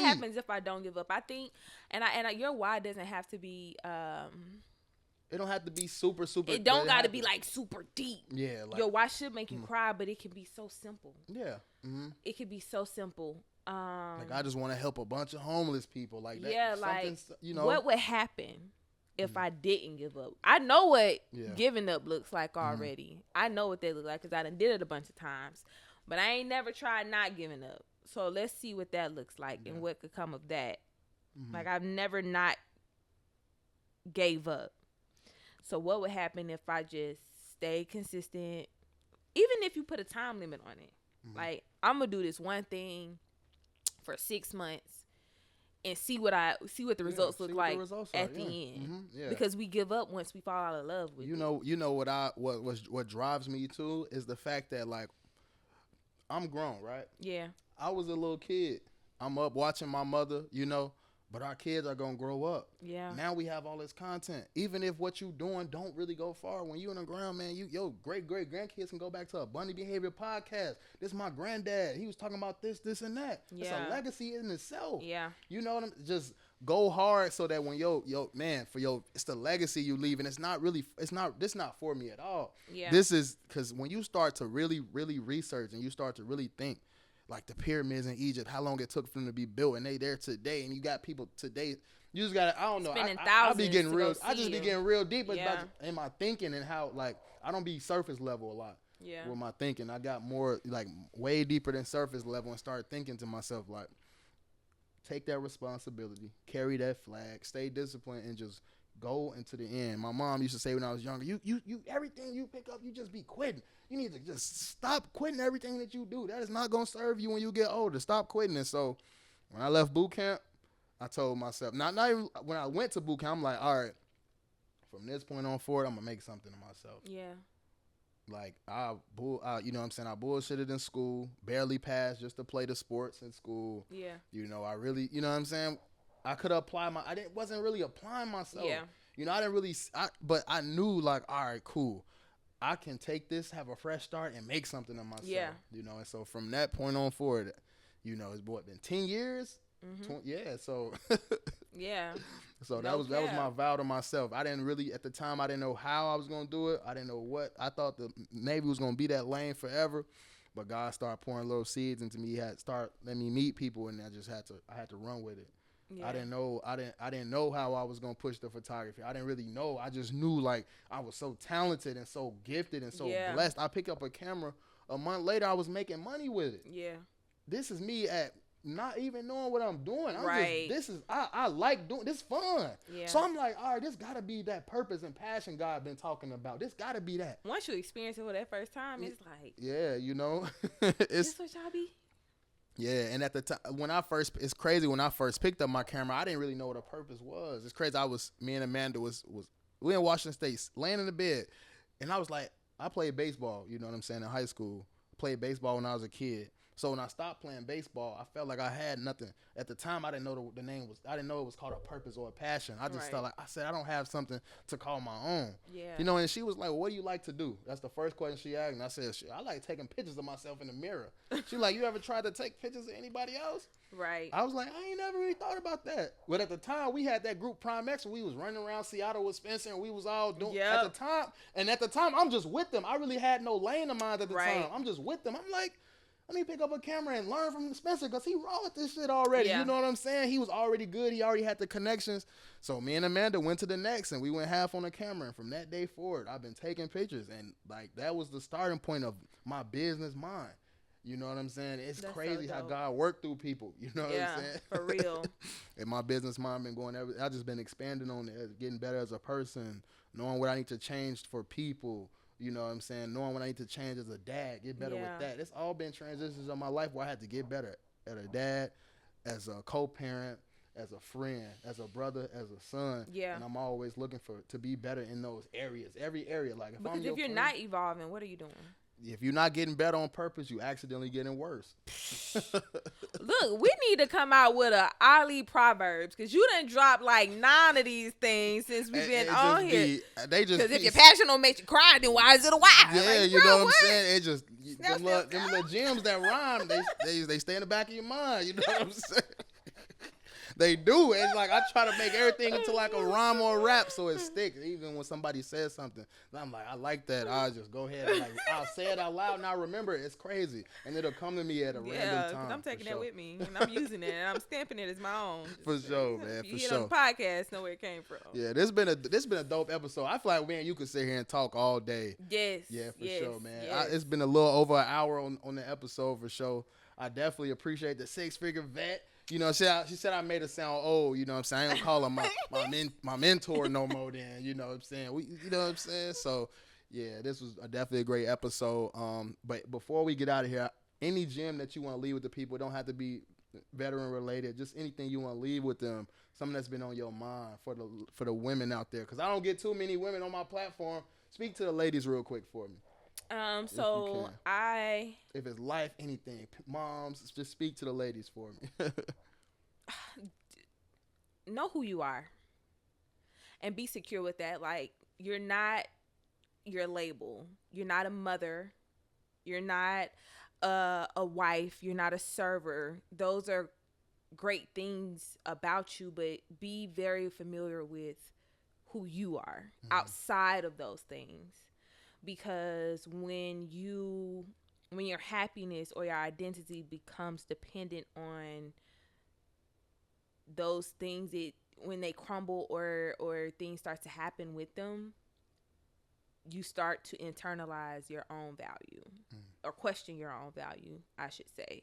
S2: happens if I don't give up? I think, and your why doesn't have to be.
S1: It don't have to be super.
S2: It don't got to be like super deep.
S1: Yeah. Like,
S2: your why should make you cry, but it can be so simple.
S1: Yeah.
S2: It can be so simple.
S1: Like, I just want to help a bunch of homeless people. Like that.
S2: Yeah. Like, what would happen if I didn't give up? I know what giving up looks like already. I know what they look like because I done did it a bunch of times. But I ain't never tried not giving up. So let's see what that looks like and what could come of that. Like, I've never not gave up. So what would happen if I just stay consistent? Even if you put a time limit on it. Like, I'm going to do this one thing for 6 months. And see what the results look like at the end, because we give up once we fall out of love with it.
S1: What drives me too is the fact that, like, I'm grown, right?
S2: Yeah.
S1: I was a little kid. I'm up watching my mother, but our kids are gonna grow up.
S2: Yeah.
S1: Now we have all this content. Even if what you doing don't really go far, when you in the ground, man, your great grandkids can go back to a Bunny Behavior podcast. This is my granddad. He was talking about this, and that. Yeah. It's a legacy in itself.
S2: Yeah.
S1: You know what I'm just go hard so that when it's the legacy you leave, and this not for me at all.
S2: Yeah.
S1: This is because when you start to really, really research and you start to really think, like the pyramids in Egypt, how long it took for them to be built, and they there today, and you got people today. You just gotta, I don't know. I be getting real. I just be getting real deep in my thinking and how, like, I don't be surface level a lot.
S2: Yeah.
S1: With my thinking, I got more, like, way deeper than surface level, and start thinking to myself, like, take that responsibility, carry that flag, stay disciplined, and just go into the end. My mom used to say when I was younger, you everything you pick up, you just be quitting. You need to just stop quitting everything that you do. That is not going to serve you when you get older. Stop quitting. And so when I left boot camp, I told myself, not even when I went to boot camp, I'm like, all right, from this point on forward, I'm going to make something of myself.
S2: Yeah.
S1: Like, you know what I'm saying? I bullshitted in school, barely passed just to play the sports in school.
S2: Yeah.
S1: I really, you know what I'm saying? I could apply wasn't really applying myself.
S2: Yeah.
S1: I didn't really, but I knew, like, all right, cool. I can take this, have a fresh start, and make something of myself.
S2: Yeah.
S1: And so from that point on forward, it's been 10 years? So.
S2: Yeah.
S1: So that was my vow to myself. I didn't really, at the time, I didn't know how I was going to do it. I didn't know what. I thought the Navy was going to be that lane forever. But God started pouring little seeds into me. He had start letting me meet people, and I had to run with it. Yeah. I didn't know how I was gonna push the photography. I didn't really know. I just knew, like, I was so talented and so gifted and so blessed. I picked up a camera. A month later, I was making money with it.
S2: Yeah.
S1: This is me at not even knowing what I'm doing.
S2: I'm
S1: I like doing this, fun.
S2: Yeah.
S1: So I'm like, all right, this gotta be that purpose and passion God been talking about. This gotta be that.
S2: Once you experience it for that first time, it's like,
S1: it's
S2: this what y'all be.
S1: Yeah, and at the time it's crazy when I first picked up my camera, I didn't really know what a purpose was. It's crazy. Me and Amanda was We in Washington State, laying in the bed, and I was like, I played baseball. You know what I'm saying? In high school, played baseball when I was a kid. So when I stopped playing baseball, I felt like I had nothing. At the time, I didn't know the name was. I didn't know it was called a purpose or a passion. I just felt like I said I don't have something to call my own.
S2: Yeah.
S1: You know, and she was like, well, "What do you like to do?" That's the first question she asked, and I said, "I like taking pictures of myself in the mirror." She like, "You ever tried to take pictures of anybody else?"
S2: Right.
S1: I was like, I ain't never really thought about that. But at the time, we had that group Prime X, and we was running around Seattle with Spencer, and we was all doing at the time. I'm just with them. I really had no lane of mine at the time. I'm just with them. I'm like, let me pick up a camera and learn from Spencer because he raw with this shit already. You know what I'm saying? He was already good. He already had the connections. So me and Amanda went to the next, and we went half on the camera. And from that day forward, I've been taking pictures, and like that was the starting point of my business mind. You know what I'm saying? It's That's crazy how God worked through people. You know what I'm saying?
S2: For real.
S1: And my business mind been going. I've just been expanding on it, getting better as a person, knowing what I need to change for people. You know what I'm saying? Knowing what I need to change as a dad, get better with that. It's all been transitions of my life where I had to get better as a dad, as a co-parent, as a friend, as a brother, as a son. Yeah. And I'm always looking to be better in those areas, every area. Like
S2: if you're friend, not evolving, what are you doing?
S1: If you're not getting better on purpose, you accidentally getting worse.
S2: Look, we need to come out with a Ali Proverbs because you done dropped like 9 of these things since we've been on here. Because if your passion don't make you cry, then why is it a why?
S1: Yeah, like, you know what I'm saying? It just them little gems that rhyme. They stay in the back of your mind. You know what I'm saying? They do. It's like I try to make everything into like a rhyme or a rap so it sticks. Even when somebody says something, I'm like, I like that. I'll just go ahead and like I'll say it out loud and I remember it. It's crazy. And it'll come to me at a random time.
S2: I'm taking that with me and I'm using it and I'm stamping it as my own.
S1: For sure, man.
S2: You hear on the podcast, know where it came from.
S1: Yeah, this been a dope episode. I feel like, man, you could sit here and talk all day.
S2: Yes.
S1: Yeah, for sure, man. It's been a little over an hour on the episode for sure. I definitely appreciate the 6-figure vet. You know, she said I made her sound old. You know what I'm saying? I don't call her my mentor no more then. You know what I'm saying? You know what I'm saying? So, yeah, this was definitely a great episode. But before we get out of here, any gem that you want to leave with the people, it don't have to be veteran related. Just anything you want to leave with them, something that's been on your mind for the women out there. Because I don't get too many women on my platform. Speak to the ladies real quick for me. If it's life, anything, moms, just speak to the ladies for me.
S2: Know who you are and be secure with that. Like, you're not your label. You're not a mother. You're not a wife. You're not a server. Those are great things about you, but be very familiar with who you are outside of those things. Because when your happiness or your identity becomes dependent on those things, when they crumble or things start to happen with them, you start to internalize your own value or question your own value, I should say.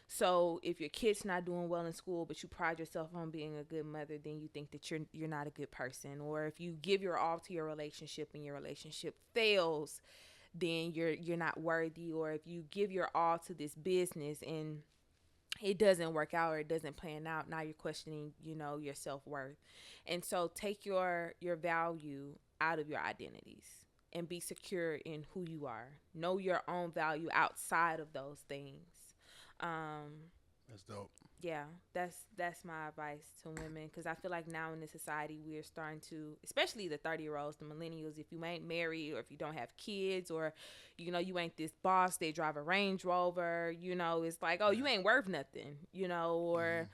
S2: So if your kid's not doing well in school, but you pride yourself on being a good mother, then you think that you're not a good person. Or if you give your all to your relationship and your relationship fails, then you're not worthy. Or if you give your all to this business and it doesn't work out or it doesn't pan out, now you're questioning, your self-worth. And so take your value out of your identities and be secure in who you are. Know your own value outside of those things.
S1: That's dope.
S2: Yeah, that's my advice to women, because I feel like now in this society we are starting to, especially the 30-year-olds, the millennials, if you ain't married or if you don't have kids or you ain't this boss, they drive a Range Rover, it's like, oh, you ain't worth nothing, or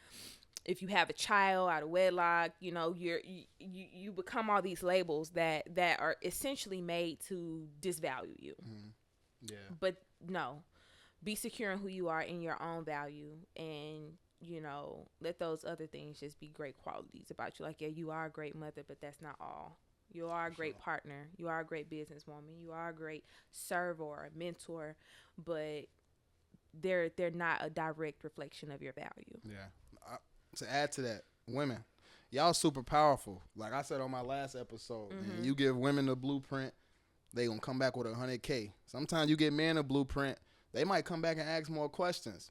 S2: if you have a child out of wedlock, you become all these labels that are essentially made to disvalue you.
S1: Yeah.
S2: But no. Be secure in who you are, in your own value, and, let those other things just be great qualities about you. Like, yeah, you are a great mother, but that's not all. You are a great partner. You are a great businesswoman. You are a great server or a mentor, but they're not a direct reflection of your value.
S1: Yeah. To add to that, women, y'all super powerful. Like I said on my last episode, man, you give women the blueprint, they gonna come back with $100K. Sometimes you get men a blueprint, they might come back and ask more questions.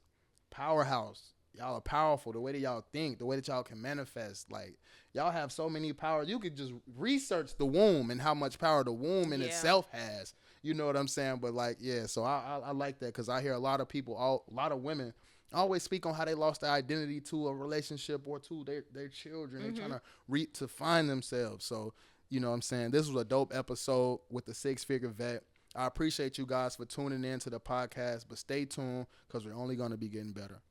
S1: Powerhouse. y'all are powerful. The way that y'all think, the way that y'all can manifest, like y'all have so many powers. You could just research the womb and how much power the womb in itself has. You know what I'm saying? But like, yeah, so I like that because I hear a lot of people, a lot of women always speak on how they lost their identity to a relationship or to their children. They're trying to find themselves. So, you know what I'm saying? This was a dope episode with the 6-figure vet. I appreciate you guys for tuning in to the podcast, but stay tuned because we're only going to be getting better.